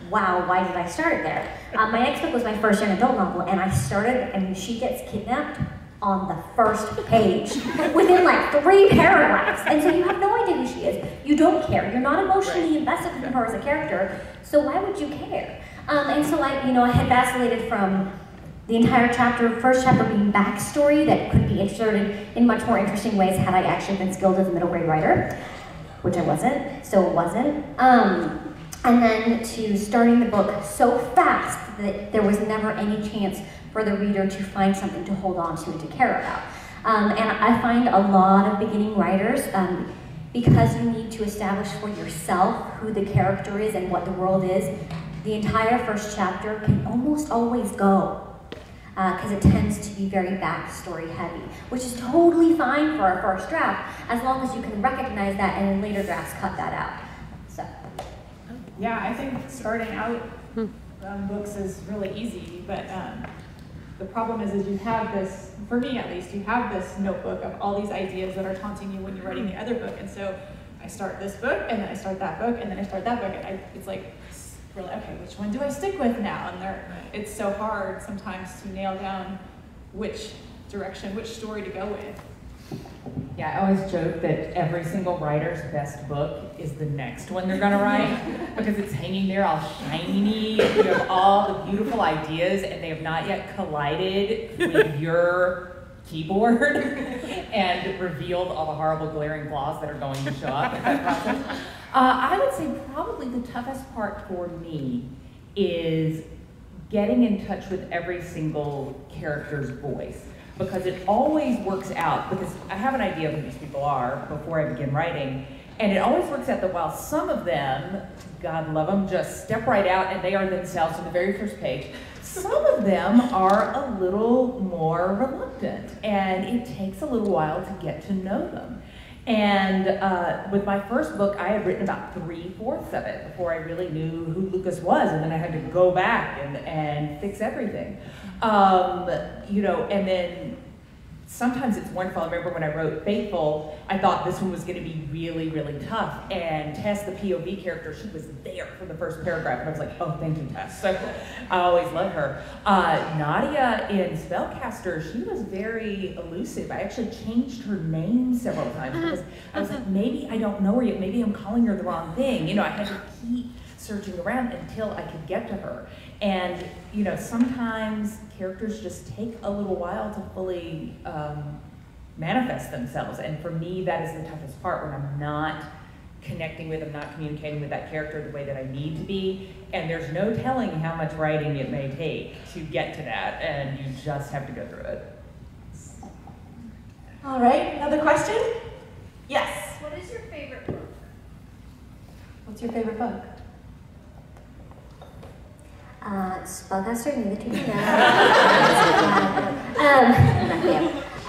wow, why did I start it there? My next book was my first young adult novel, and I started, and she gets kidnapped on the first page within like 3 paragraphs. And so you have no idea who she is. You don't care. You're not emotionally invested in her as a character. So why would you care? And so I had vacillated from the entire chapter, first chapter being backstory that could be inserted in much more interesting ways had I actually been skilled as a middle grade writer, which I wasn't, still wasn't. And then to starting the book so fast that there was never any chance for the reader to find something to hold on to and to care about. And I find a lot of beginning writers, because you need to establish for yourself who the character is and what the world is, the entire first chapter can almost always go, because it tends to be very backstory heavy, which is totally fine for a first draft, as long as you can recognize that and in later drafts cut that out. So. Yeah, I think starting out books is really easy, but the problem is you have this, for me at least, you have this notebook of all these ideas that are taunting you when you're writing the other book, and so I start this book, and then I start that book, and then I start that book, and it's like, really, okay, which one do I stick with now? And it's so hard sometimes to nail down which direction, which story to go with. Yeah, I always joke that every single writer's best book is the next one they're gonna write, because it's hanging there all shiny, you have all the beautiful ideas, and they have not yet collided with your keyboard and revealed all the horrible glaring flaws that are going to show up in that process. I would say probably the toughest part for me is getting in touch with every single character's voice, because it always works out, because I have an idea of who these people are before I begin writing, and it always works out that while some of them, God love them, just step right out and they are themselves on the very first page, some of them are a little more reluctant, and it takes a little while to get to know them. And with my first book, I had written about 3/4 of it before I really knew who Lucas was, and then I had to go back and fix everything. You know, and then sometimes it's wonderful. I remember when I wrote Faithful, I thought this one was going to be really, really tough. And Tess, the POV character, she was there for the first paragraph. And I was like, oh, thank you, Tess. So I always love her. Nadia in Spellcaster, she was very elusive. I actually changed her name several times because I was like, maybe I don't know her yet. Maybe I'm calling her the wrong thing. You know, I had to keep searching around until I could get to her. And, you know, sometimes characters just take a little while to fully manifest themselves. And for me, that is the toughest part, when I'm not connecting with, I'm not communicating with that character the way that I need to be. And there's no telling how much writing it may take to get to that, and you just have to go through it. All right, another question? Yes. What is your favorite book? What's your favorite book? Spellcaster, Mila,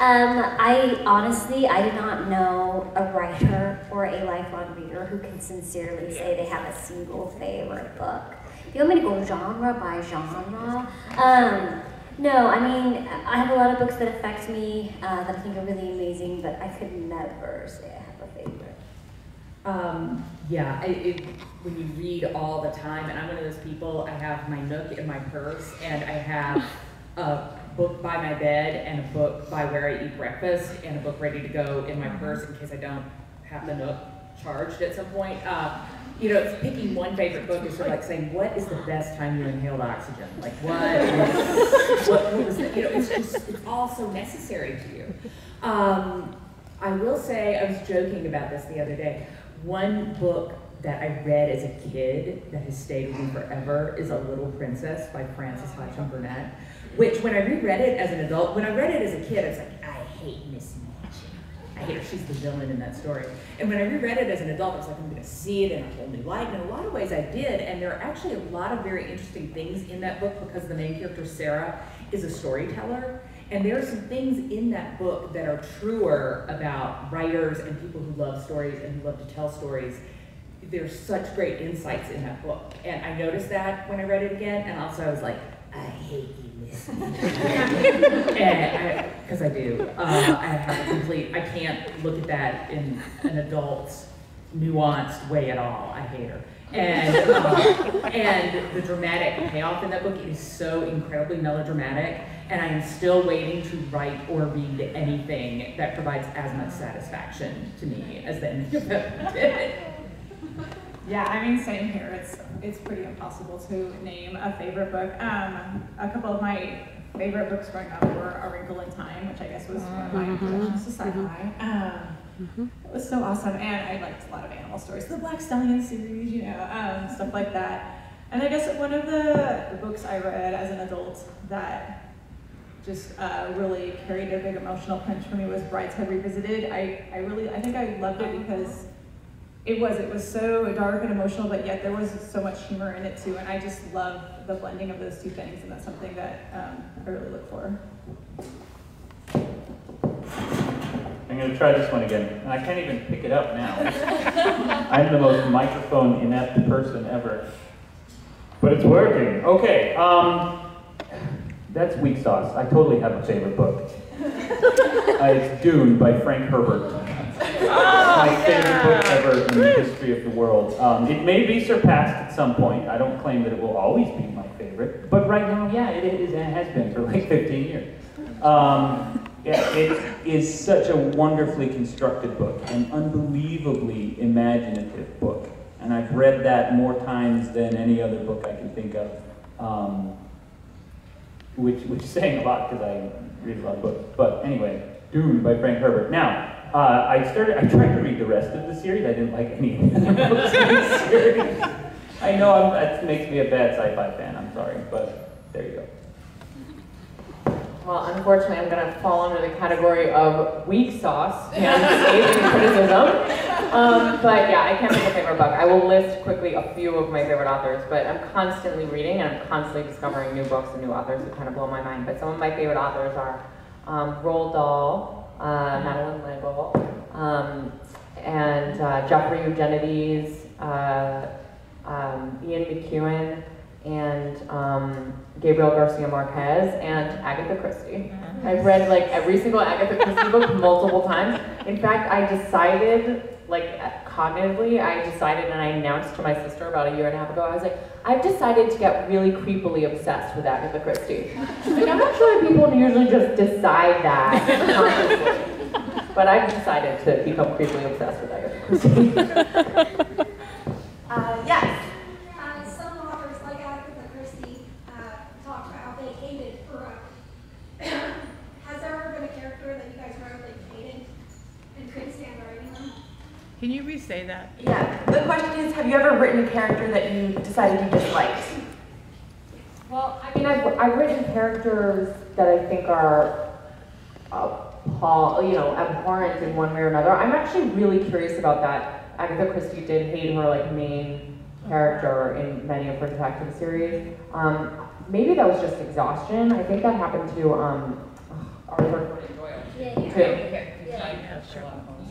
I honestly, I do not know a writer or a lifelong reader who can sincerely say they have a single favorite book. If you want me to go genre by genre, no, I mean, I have a lot of books that affect me that I think are really amazing, but I could never say I have a favorite. Yeah, when you read all the time, and I'm one of those people, I have my Nook in my purse, and I have a book by my bed, and a book by where I eat breakfast, and a book ready to go in my purse in case I don't have the Nook charged at some point. You know, it's picking one favorite book is sort of like saying, what is the best time you inhaled oxygen? Like, what was the, you know, it's all so necessary to you. I will say, I was joking about this the other day. One book that I read as a kid that has stayed with me forever is A Little Princess by Frances Hodgson Burnett, which when I reread it as an adult, when I read it as a kid, I was like, I hate Miss Magic. I hate her, she's the villain in that story. And when I reread it as an adult, I was like, I'm gonna see it in a whole new light. And in a lot of ways I did, and there are actually a lot of very interesting things in that book because the main character, Sarah, is a storyteller. And there are some things in that book that are truer about writers and people who love stories and who love to tell stories. There's such great insights in that book. And I noticed that when I read it again, and also I was like, I hate you, Miss. Because I do. I have a complete, I can't look at that in an adult's nuanced way at all. I hate her. And the dramatic payoff in that book is so incredibly melodramatic, and I am still waiting to write or read anything that provides as much satisfaction to me as the ending of that did. Yeah, I mean, same here. It's pretty impossible to name a favorite book. A couple of my favorite books growing up were A Wrinkle in Time, which I guess was one of mine, which is a sci-fi. It was so awesome, and I liked a lot of animal stories. The Black Stallion series, you know, stuff like that. And I guess one of the books I read as an adult that just really carried a big emotional punch for me was Brideshead Revisited. I think I loved it because it was so dark and emotional, but yet there was so much humor in it too, and I just love the blending of those two things, and that's something that I really look for. I'm going to try this one again, and I can't even pick it up now. I'm the most microphone inept person ever. But it's working. Okay, that's Weak Sauce. I totally have a favorite book. It's Dune by Frank Herbert. My favorite book ever in the history of the world. It may be surpassed at some point. I don't claim that it will always be my favorite, but right now, yeah, it is and has been for like 15 years. Yeah, it is such a wonderfully constructed book, an unbelievably imaginative book. And I've read that more times than any other book I can think of, which is saying a lot because I read a lot of books. But anyway, Dune by Frank Herbert. Now, I tried to read the rest of the series. I didn't like any of the other books in the series. I know that makes me a bad sci-fi fan, I'm sorry, but there you go. Well, unfortunately, I'm going to fall under the category of weak sauce and scathing criticism. But yeah, I can't pick a favorite book. I will list quickly a few of my favorite authors, but I'm constantly reading and I'm constantly discovering new books and new authors that kind of blow my mind. But some of my favorite authors are Roald Dahl, Madeline L'Engle, and Jeffrey Eugenides, Ian McEwan, and Gabriel Garcia Marquez, and Agatha Christie. I've read like every single Agatha Christie book multiple times. In fact, I decided, like cognitively, and I announced to my sister about a year and a half ago, I was like, I've decided to get really creepily obsessed with Agatha Christie. Like, I'm not sure people usually just decide that consciously, but I've decided to become creepily obsessed with Agatha Christie. Yes. Some authors, like Agatha Christie, talked about how they hated Perot. Has there ever been a character that you guys wrote that you hated and couldn't stand writing them? Can you re-say that? Yeah. The question is, have you ever written a character that you decided you disliked? Well, I mean, I've written characters that I think are, abhorrent in one way or another. I'm actually really curious about that. Agatha Christie did hate her like main character in many of her detective series. Maybe that was just exhaustion. I think that happened to Arthur Conan Doyle. Yeah. Too.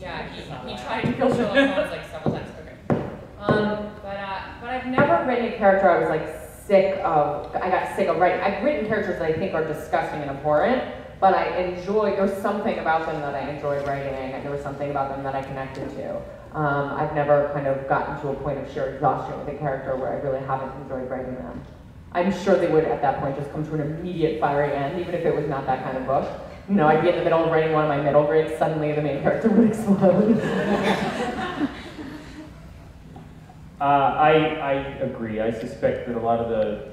Yeah, he tried to kill Sherlock Holmes like several times. Okay. But I've never written a character I was like I got sick of writing. I've written characters that I think are disgusting and abhorrent, but there's something about them that I enjoyed writing, and there was something about them that I connected to. I've never kind of gotten to a point of sheer exhaustion with a character where I really haven't enjoyed writing them. I'm sure they would at that point just come to an immediate fiery end, even if it was not that kind of book. You know, I'd be in the middle of writing one of my middle grades, suddenly the main character would explode. I agree. I suspect that a lot of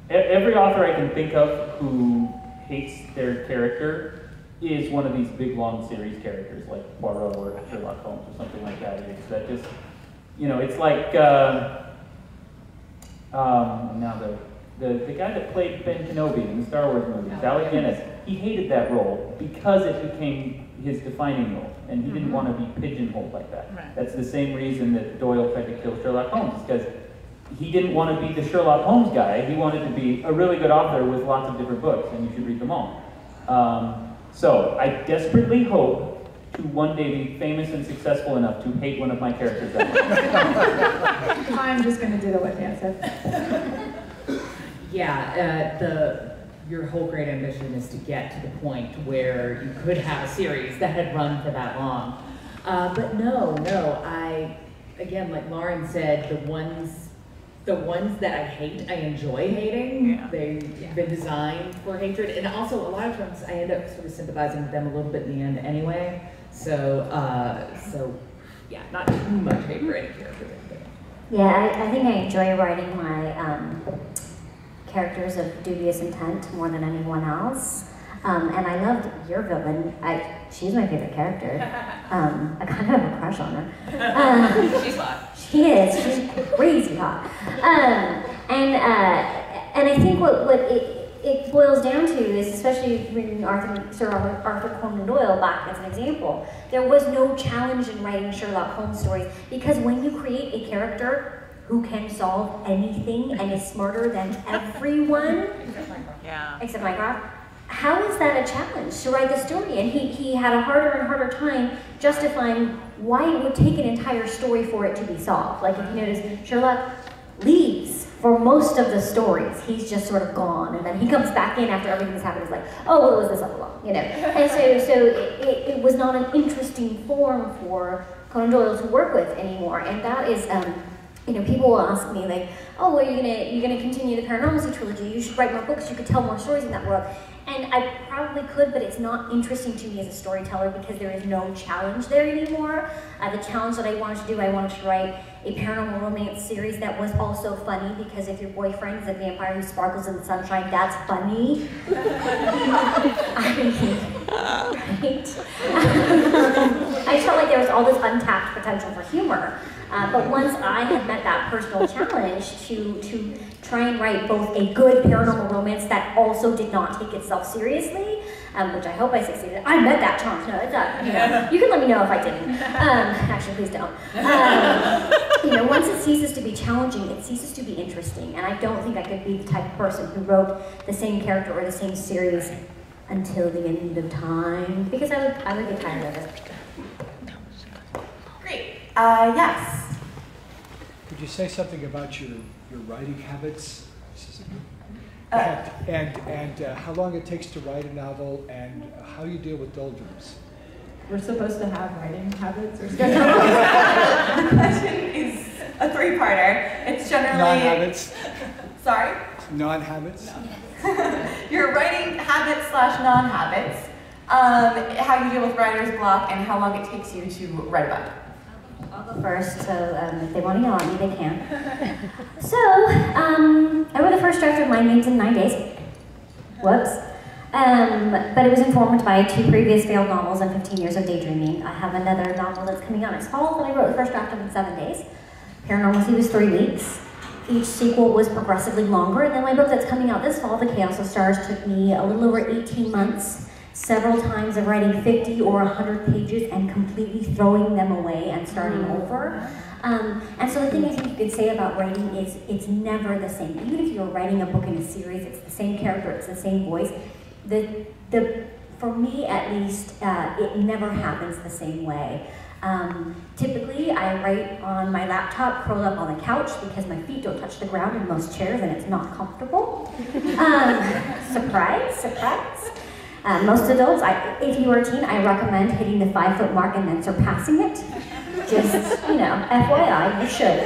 every author I can think of who hates their character is one of these big, long series characters like Poirot or Sherlock Holmes or something like that. It's that just, it's like, now the guy that played Ben Kenobi in the Star Wars movies, Alec Guinness, he hated that role because it became his defining role, and he didn't want to be pigeonholed like that. Right. That's the same reason that Doyle tried to kill Sherlock Holmes, because he didn't want to be the Sherlock Holmes guy. He wanted to be a really good author with lots of different books, and you should read them all. So I desperately hope to one day be famous and successful enough to hate one of my characters that much. I'm just going to do the what Dan said. Yeah, your whole great ambition is to get to the point where you could have a series that had run for that long. But no, again, like Lauren said, the ones that I hate, I enjoy hating. Yeah. They've been designed for hatred, and also a lot of times I end up sort of sympathizing with them a little bit in the end anyway. So yeah, not too much hate for any character. Yeah, I think I enjoy writing my characters of dubious intent more than anyone else. And I loved your villain. She's my favorite character. I kind of have a crush on her. She's hot. She is. She's crazy hot. And I think what it boils down to is, especially bringing Sir Arthur Conan Doyle back as an example, there was no challenge in writing Sherlock Holmes stories, because when you create a character who can solve anything and is smarter than everyone, except Minecraft, how is that a challenge to write the story? And he had a harder and harder time justifying why it would take an entire story for it to be solved. Like, if you notice, Sherlock leaves for most of the stories. He's just sort of gone, and then he comes back in after everything's happened. He's like, oh, what was this all along? You know. And so it was not an interesting form for Conan Doyle to work with anymore. And that is, you know, people will ask me like, oh, well, you're gonna continue the Paranormalcy trilogy. You should write more books. You could tell more stories in that world. And I probably could, but it's not interesting to me as a storyteller because there is no challenge there anymore. The challenge that I wanted to do, I wanted to write a paranormal romance series that was also funny, because if your boyfriend is a vampire who sparkles in the sunshine, that's funny. I mean, right? I just felt like there was all this untapped potential for humor. But once I had met that personal challenge to try and write both a good paranormal romance that also did not take itself seriously, which I hope I succeeded. I met that challenge. No, it's not. You know, you can let me know if I didn't. Actually, please don't. You know, once it ceases to be challenging, it ceases to be interesting. And I don't think I could be the type of person who wrote the same character or the same series until the end of time, because I would get tired of it. Great. Yes. Could you say something about your writing habits? And how long it takes to write a novel, and how you deal with doldrums? We're supposed to have writing habits or schedule. The question is a three-parter. It's generally... Non-habits? Sorry? Non-habits? No. Your writing habits / non-habits, how you deal with writer's block, and how long it takes you to write a book. I'll go first, so if they want to yell at me, they can. So, I wrote the first draft of Mind Games in 9 days. Whoops. But it was informed by 2 previous failed novels and 15 years of daydreaming. I have another novel that's coming out next fall that I wrote the first draft of in 7 days. Paranormalcy was 3 weeks. Each sequel was progressively longer, and then my book that's coming out this fall, The Chaos of Stars, took me a little over 18 months. Several times of writing 50 or 100 pages and completely throwing them away and starting over. And so the thing I think you could say about writing is it's never the same. Even if you're writing a book in a series, it's the same character, it's the same voice. For me at least, it never happens the same way. Typically, I write on my laptop, curled up on the couch, because my feet don't touch the ground in most chairs and it's not comfortable. Surprise, surprise. Most adults, if you are a teen, I recommend hitting the 5-foot mark and then surpassing it. Just, you know, FYI, you should.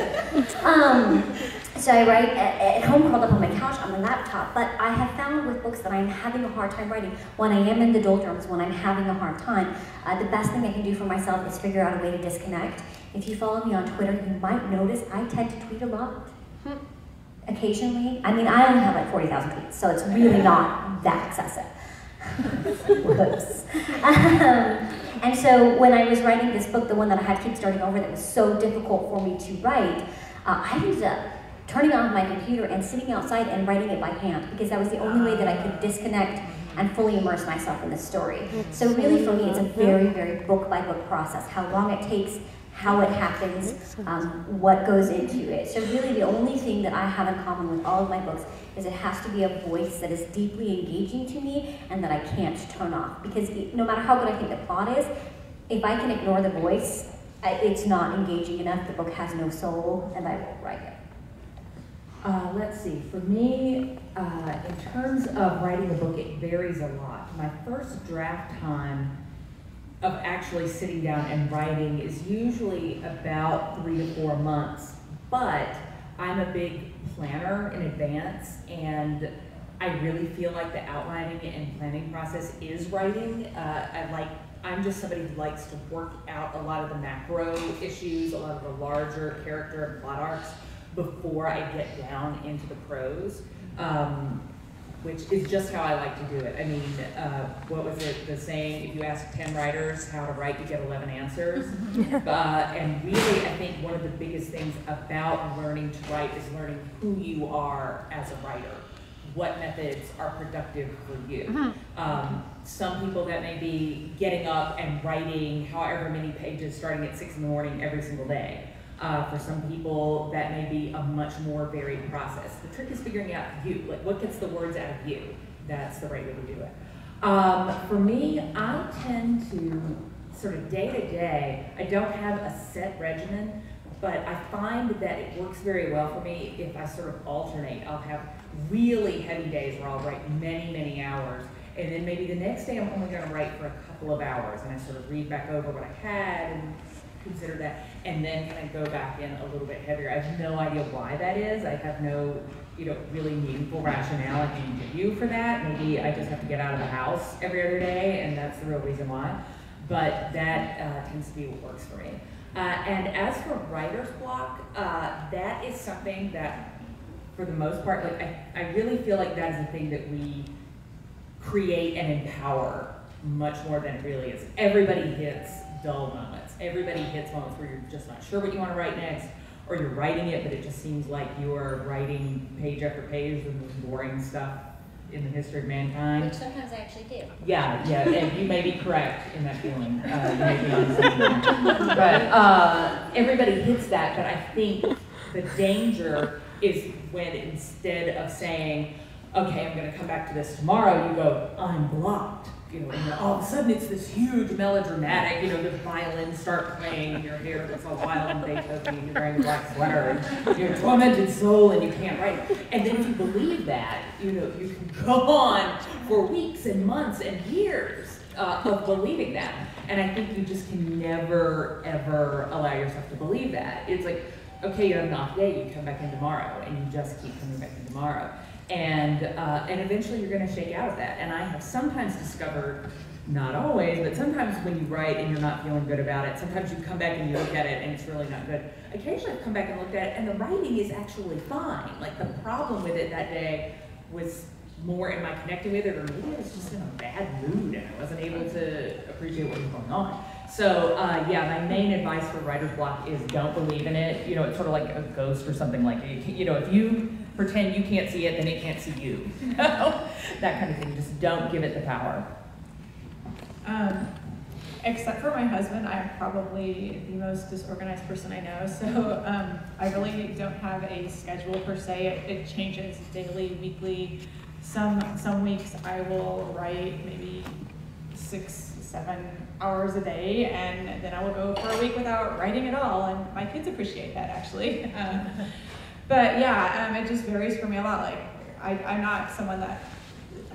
So I write at home, curled up on my couch on my laptop, but I have found with books that I'm having a hard time writing, when I am in the doldrums, when I'm having a hard time, the best thing I can do for myself is figure out a way to disconnect. If you follow me on Twitter, you might notice I tend to tweet a lot. Occasionally. I mean, I only have like 40,000 tweets, so it's really not that excessive. Whoops. And so when I was writing this book, the one that I had to keep starting over that was so difficult for me to write, I ended up turning on my computer and sitting outside and writing it by hand, because that was the only way that I could disconnect and fully immerse myself in the story. So really for me, it's a very, very book-by-book process. How long it takes, how it happens, what goes into it. So really the only thing that I have in common with all of my books is it has to be a voice that is deeply engaging to me and that I can't turn off. Because no matter how good I think the plot is, if I can ignore the voice, it's not engaging enough, the book has no soul, and I won't write it. Let's see, for me, in terms of writing a book, it varies a lot. My first draft time of actually sitting down and writing is usually about 3 to 4 months, but I'm a big planner in advance, and I really feel like the outlining and planning process is writing. I'm just somebody who likes to work out a lot of the macro issues, a lot of the larger character and plot arcs before I get down into the prose. which is just how I like to do it. I mean, what was it, the saying, if you ask 10 writers how to write, you get 11 answers. And really, I think one of the biggest things about learning to write is learning who you are as a writer. What methods are productive for you. Some people that may be getting up and writing however many pages starting at 6 in the morning every single day. For some people, that may be a much more varied process. The trick is figuring out you, like what gets the words out of you. That's the right way to do it. For me, I tend to sort of day to day, I don't have a set regimen, but I find that it works very well for me if I sort of alternate. I'll have really heavy days where I'll write many, many hours, and then maybe the next day I'm only going to write for a couple of hours, and I sort of read back over what I had and consider that, and then kind of go back in a little bit heavier. I have no idea why that is. I have no, really meaningful rationale I can give you for that. Maybe I just have to get out of the house every other day, and that's the real reason why. But that tends to be what works for me. And as for writer's block, that is something that, for the most part, like I really feel like that is a thing that we create and empower much more than it really is. Everybody hits dull moments. Everybody hits moments where you're just not sure what you want to write next, or you're writing it, but it just seems like you're writing page after page of the most boring stuff in the history of mankind. Which sometimes I actually do. Yeah, and you may be correct in that feeling. You may be on something. But everybody hits that, but I think the danger is when instead of saying, okay, I'm going to come back to this tomorrow, you go, I'm blocked. And then all of a sudden it's this huge melodramatic, the violins start playing in your hair that's all wild and Beethoven, and you're wearing a black sweater, and you're a tormented soul and you can't write. And then if you believe that, you can go on for weeks and months and years of believing that. And I think you just can never, ever allow yourself to believe that. It's like, okay, you have an off day, you come back in tomorrow, and you just keep coming back in tomorrow. And eventually you're going to shake out of that. And I have sometimes discovered, not always, but sometimes when you write and you're not feeling good about it, sometimes you come back and you look at it and it's really not good. Occasionally I've come back and looked at it and the writing is actually fine. Like the problem with it that day was more in my connecting with it, or maybe I was just in a bad mood and I wasn't able to appreciate what was going on. So yeah, my main advice for writer's block is don't believe in it. It's sort of like a ghost or something like it. If you pretend you can't see it, then it can't see you. That kind of thing. Just don't give it the power. Except for my husband, I'm probably the most disorganized person I know. So I really don't have a schedule per se. It changes daily, weekly. Some weeks I will write maybe 6-7 hours a day, and then I will go for a week without writing at all. And my kids appreciate that actually. But yeah, it just varies for me a lot. Like I'm not someone that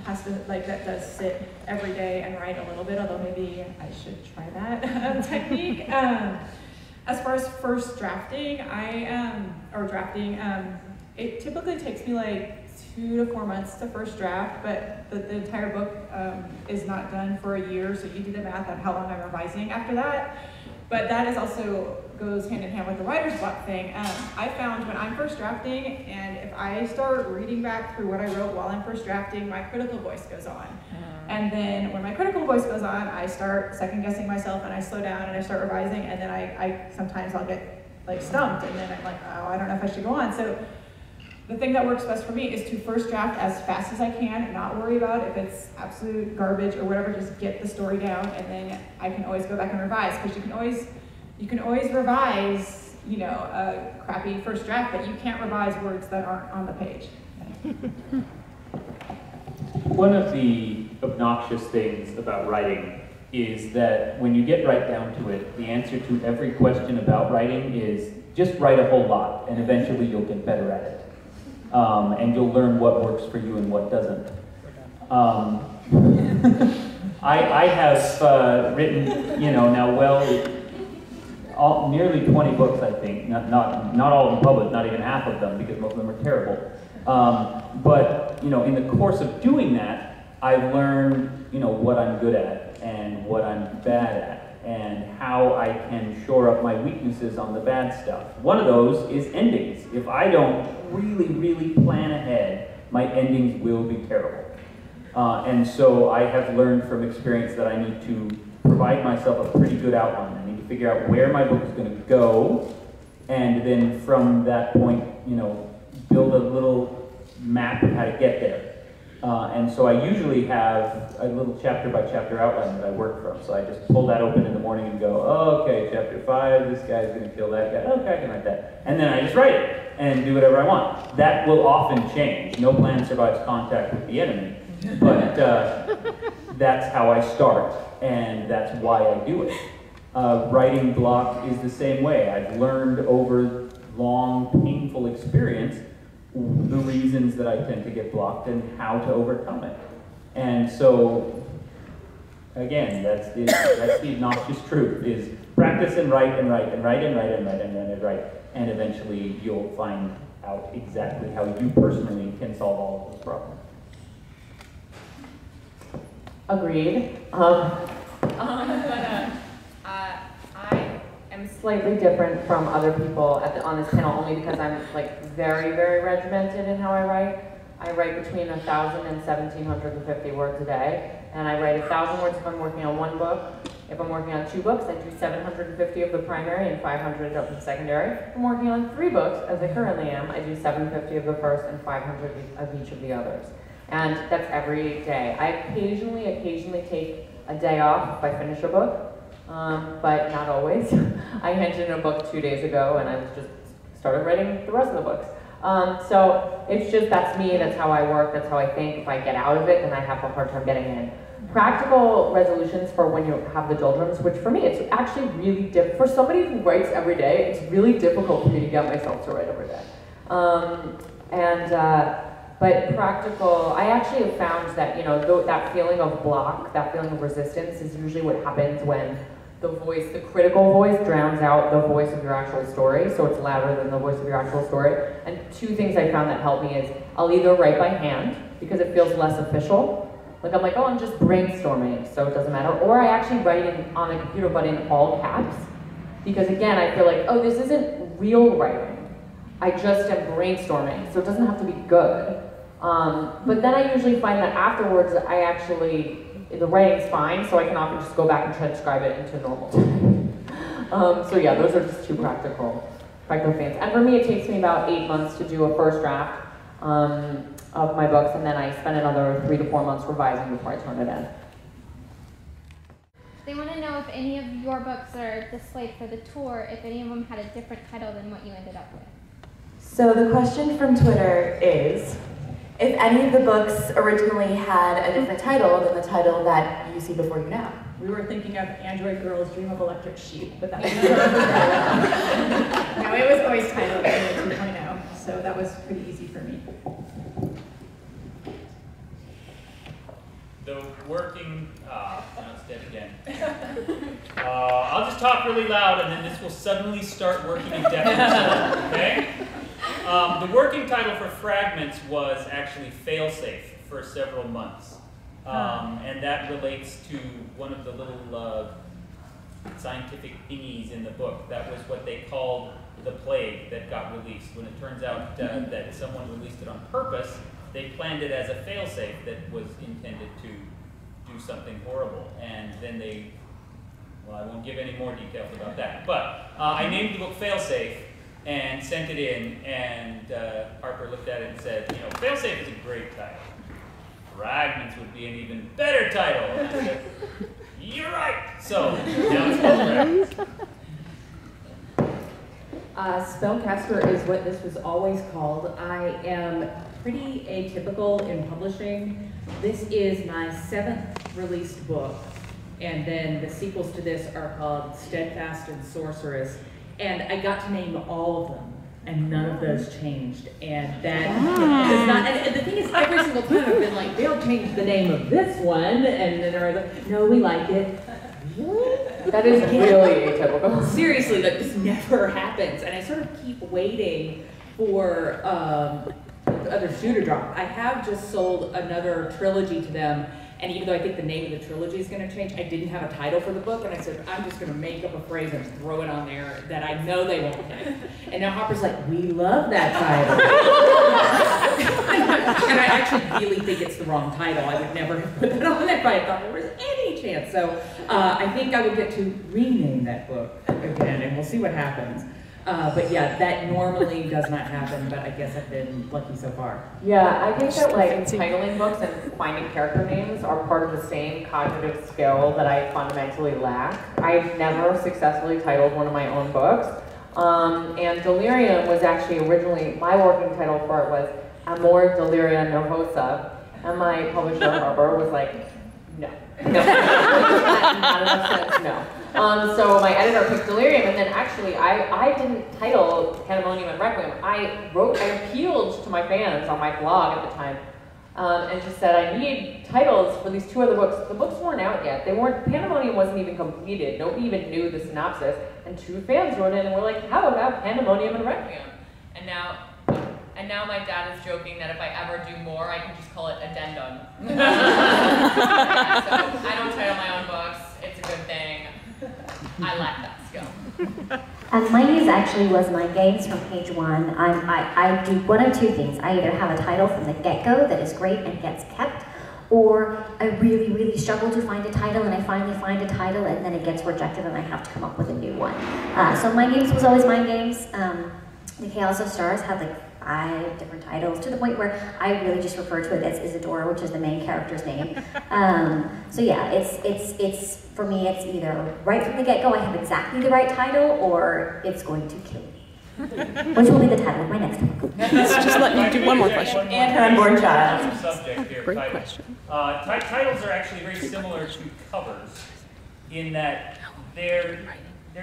has to that does sit every day and write a little bit, although maybe I should try that technique. As far as first drafting, it typically takes me like 2 to 4 months to first draft, but the entire book is not done for a year, so you do the math on how long I'm revising after that. But that is also goes hand in hand with the writer's block thing. I found when I'm first drafting, and if I start reading back through what I wrote while I'm first drafting, my critical voice goes on. And then when my critical voice goes on, I start second guessing myself and I slow down and I start revising, and then I sometimes I'll get like stumped, and then I'm like, oh, I don't know if I should go on. So the thing that works best for me is to first draft as fast as I can, not worry about if it's absolute garbage or whatever, just get the story down, and then I can always go back and revise, because you can always revise, a crappy first draft, but you can't revise words that aren't on the page. One of the obnoxious things about writing is that when you get right down to it, the answer to every question about writing is just write a whole lot, and eventually you'll get better at it. And you'll learn what works for you and what doesn't. I have written, now nearly 20 books, I think. Not all of them published, not even half of them, because most of them are terrible. But in the course of doing that, I've learned, what I'm good at and what I'm bad at, and how I can shore up my weaknesses on the bad stuff. One of those is endings. If I don't really, really plan ahead, my endings will be terrible. And so I have learned from experience that I need to provide myself a pretty good outline. I need to figure out where my book is going to go, and then from that point, you know, build a little map of how to get there. And so I usually have a little chapter by chapter outline that I work from. So I just pull that open in the morning and go, oh, okay, chapter 5, this guy's going to kill that guy. Okay, I can write that. And then I just write it and do whatever I want. That will often change. No plan survives contact with the enemy. But that's how I start, and that's why I do it. Writing block is the same way. I've learned over long, painful experience the reasons that I tend to get blocked and how to overcome it. And so, again, that's the obnoxious truth, is practice and write and write and write and write and write and write and write, and eventually you'll find out exactly how you personally can solve all of those problems. Agreed. I am slightly different from other people on this panel only because I'm like very, very regimented in how I write. I write between 1,000 and 1,750 words a day, and I write 1,000 words if I'm working on one book. If I'm working on 2 books, I do 750 of the primary and 500 of the secondary. If I'm working on 3 books, as I currently am, I do 750 of the first and 500 of each of the others. And that's every day. I occasionally take a day off if I finish a book, but not always. I handed in a book 2 days ago, and I just started writing the rest of the books. So it's just, that's me, that's how I work, that's how I think. If I get out of it, then I have a hard time getting in. Practical resolutions for when you have the doldrums, which for me, it's actually really difficult. For somebody who writes every day, it's really difficult for me to get myself to write every day. But practical, I actually have found that, you know, that feeling of block, that feeling of resistance is usually what happens when the critical voice drowns out the voice of your actual story, so it's louder than the voice of your actual story. And 2 things I found that help me is I'll either write by hand, because it feels less official. Like I'm like, oh, I'm just brainstorming, so it doesn't matter. Or I actually write on a computer, but in all caps, because again, I feel like, oh, this isn't real writing. I just am brainstorming, so it doesn't have to be good. But then I usually find that afterwards, the writing's fine, so I can often just go back and transcribe it into normal time. So yeah, those are just 2 practical things. And for me, it takes me about 8 months to do a first draft of my books, and then I spend another 3 to 4 months revising before I turn it in. They want to know if any of your books that are displayed for the tour, if any of them had a different title than what you ended up with. So the question from Twitter is, if any of the books originally had a different title than the title that you see before you now. We were thinking of Android Girl's Dream of Electric Sheep, but that was No, it was always titled 2.0, so that was pretty easy for me. The working, now it's dead again. I'll just talk really loud and then this will suddenly start working indefinitely, okay? The working title for Fragments was actually Failsafe for several months. And that relates to one of the little scientific thingies in the book. That was what they called the plague that got released. When it turns out that someone released it on purpose, they planned it as a failsafe that was intended to do something horrible. And then they, well, I won't give any more details about that. But I named the book Failsafe and sent it in, and Harper looked at it and said, you know, Failsafe is a great title. Fragments would be an even better title. And I said, you're right. So now it's called Fragments. Spellcaster is what this was always called. I am pretty atypical in publishing. This is my 7th released book, and then the sequels to this are called Steadfast and Sorceress, and I got to name all of them, and none of those changed, and that does not, and the thing is, every single time I've been like, they'll change the name of this one, and then they're like, no, we like it. That is really atypical. Seriously, like this never happens, and I sort of keep waiting for the other shoe to drop. I have just sold another trilogy to them, And even though I think the name of the trilogy is going to change, I didn't have a title for the book, and I said, I'm just going to make up a phrase and throw it on there that I know they won't pick. And now Harper's like, we love that title. And I actually really think it's the wrong title. I would never have put that on there if I thought there was any chance. So I think I would get to rename that book again, and we'll see what happens. But yeah, that normally does not happen, but I guess I've been lucky so far. Yeah, I think that like titling books and finding character names are part of the same cognitive skill that I fundamentally lack. I've never successfully titled one of my own books. And Delirium was actually originally, my working title for it was Amor Deliria Nervosa. And my publisher, Harper, was like, no. Not enough sense, no. So my editor picked Delirium, and then actually I didn't title Pandemonium and Requiem. I appealed to my fans on my blog at the time, and just said I need titles for these two other books. The books weren't out yet. Pandemonium wasn't even completed. Nobody even knew the synopsis, and two fans wrote in and were like, how about Pandemonium and Requiem? And now my dad is joking that if I ever do more, I can just call it Addendum. So I don't title my own books. It's a good thing. I lack that skill. My news actually was my games from page one. I do one of two things. I either have a title from the get-go that is great and gets kept, or I really, really struggle to find a title, and I finally find a title, and then it gets rejected, and I have to come up with a new one. So my games was always my games. The Chaos of Stars had like 5 different titles, to the point where I really just refer to it as Isadora, which is the main character's name. So yeah, it's for me, it's either right from the get-go I have exactly the right title, or it's going to kill me. Which will be the title of my next book. Let's just let you do one more question. And her unborn child. Subject here, great question. Titles are actually very similar to covers in that they're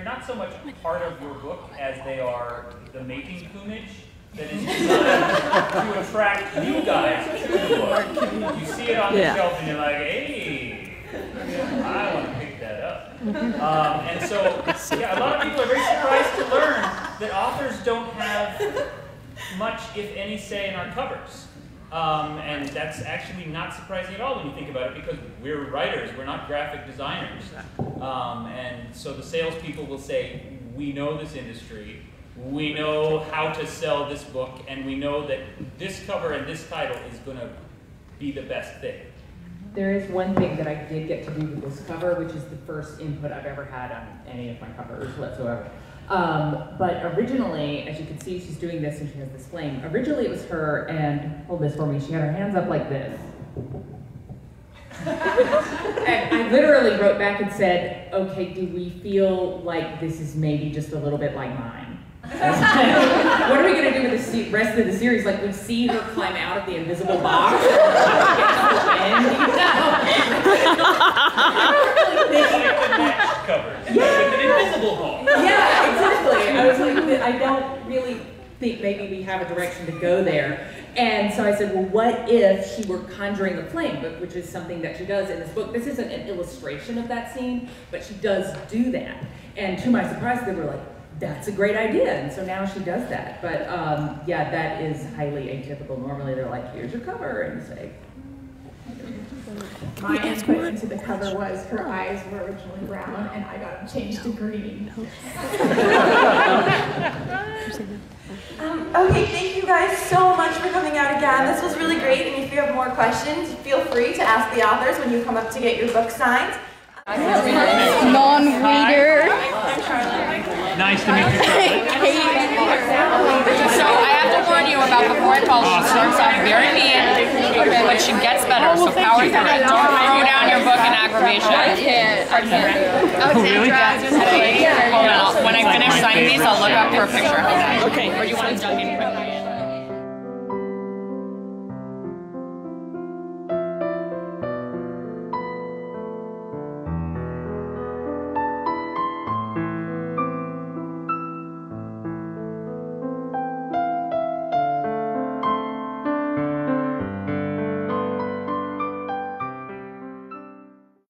not so much part of your book as they are the mating plumage that is designed to attract new guys to the book. You see it on the shelf and you're like, hey, I want to pick that up. And so, yeah, a lot of people are very surprised to learn that authors don't have much, if any, say in our covers. And that's actually not surprising at all when you think about it, because we're writers, we're not graphic designers. And so the salespeople will say, we know this industry, we know how to sell this book, and we know that this cover and this title is going to be the best thing. There is one thing that I did get to do with this cover, which is the first input I've ever had on any of my covers whatsoever. But originally, as you can see, she's doing this and she has this flame. Originally it was her, and hold this for me, she had her hands up like this. And I literally wrote back and said, okay, do we feel like this is maybe just a little bit like mine? What are we going to do with the rest of the series? Like, we see her climb out of the invisible box. With an invisible ball. Yeah, exactly. I was like, I don't really think maybe we have a direction to go there. And so I said, well, what if she were conjuring the flame, which is something that she does in this book. This isn't an illustration of that scene, but she does do that. And to my surprise, they were like, that's a great idea. And so now she does that. But yeah, that is highly atypical. Normally they're like, here's your cover, and you say, my input into the cover was her eyes were originally brown, and I got them changed to green. Okay, thank you guys so much for coming out again. This was really great, and if you have more questions, feel free to ask the authors when you come up to get your book signed. Non-reader. Nice to meet you, Charlotte. So I have to warn you about before I fall, she starts off very mean, but she gets better, so power through it. Don't throw down your book in aggravation. I can't. Oh, really? Hold on, when I finish signing these, I'll look up for a picture. Okay. Or do you want to jump in quickly?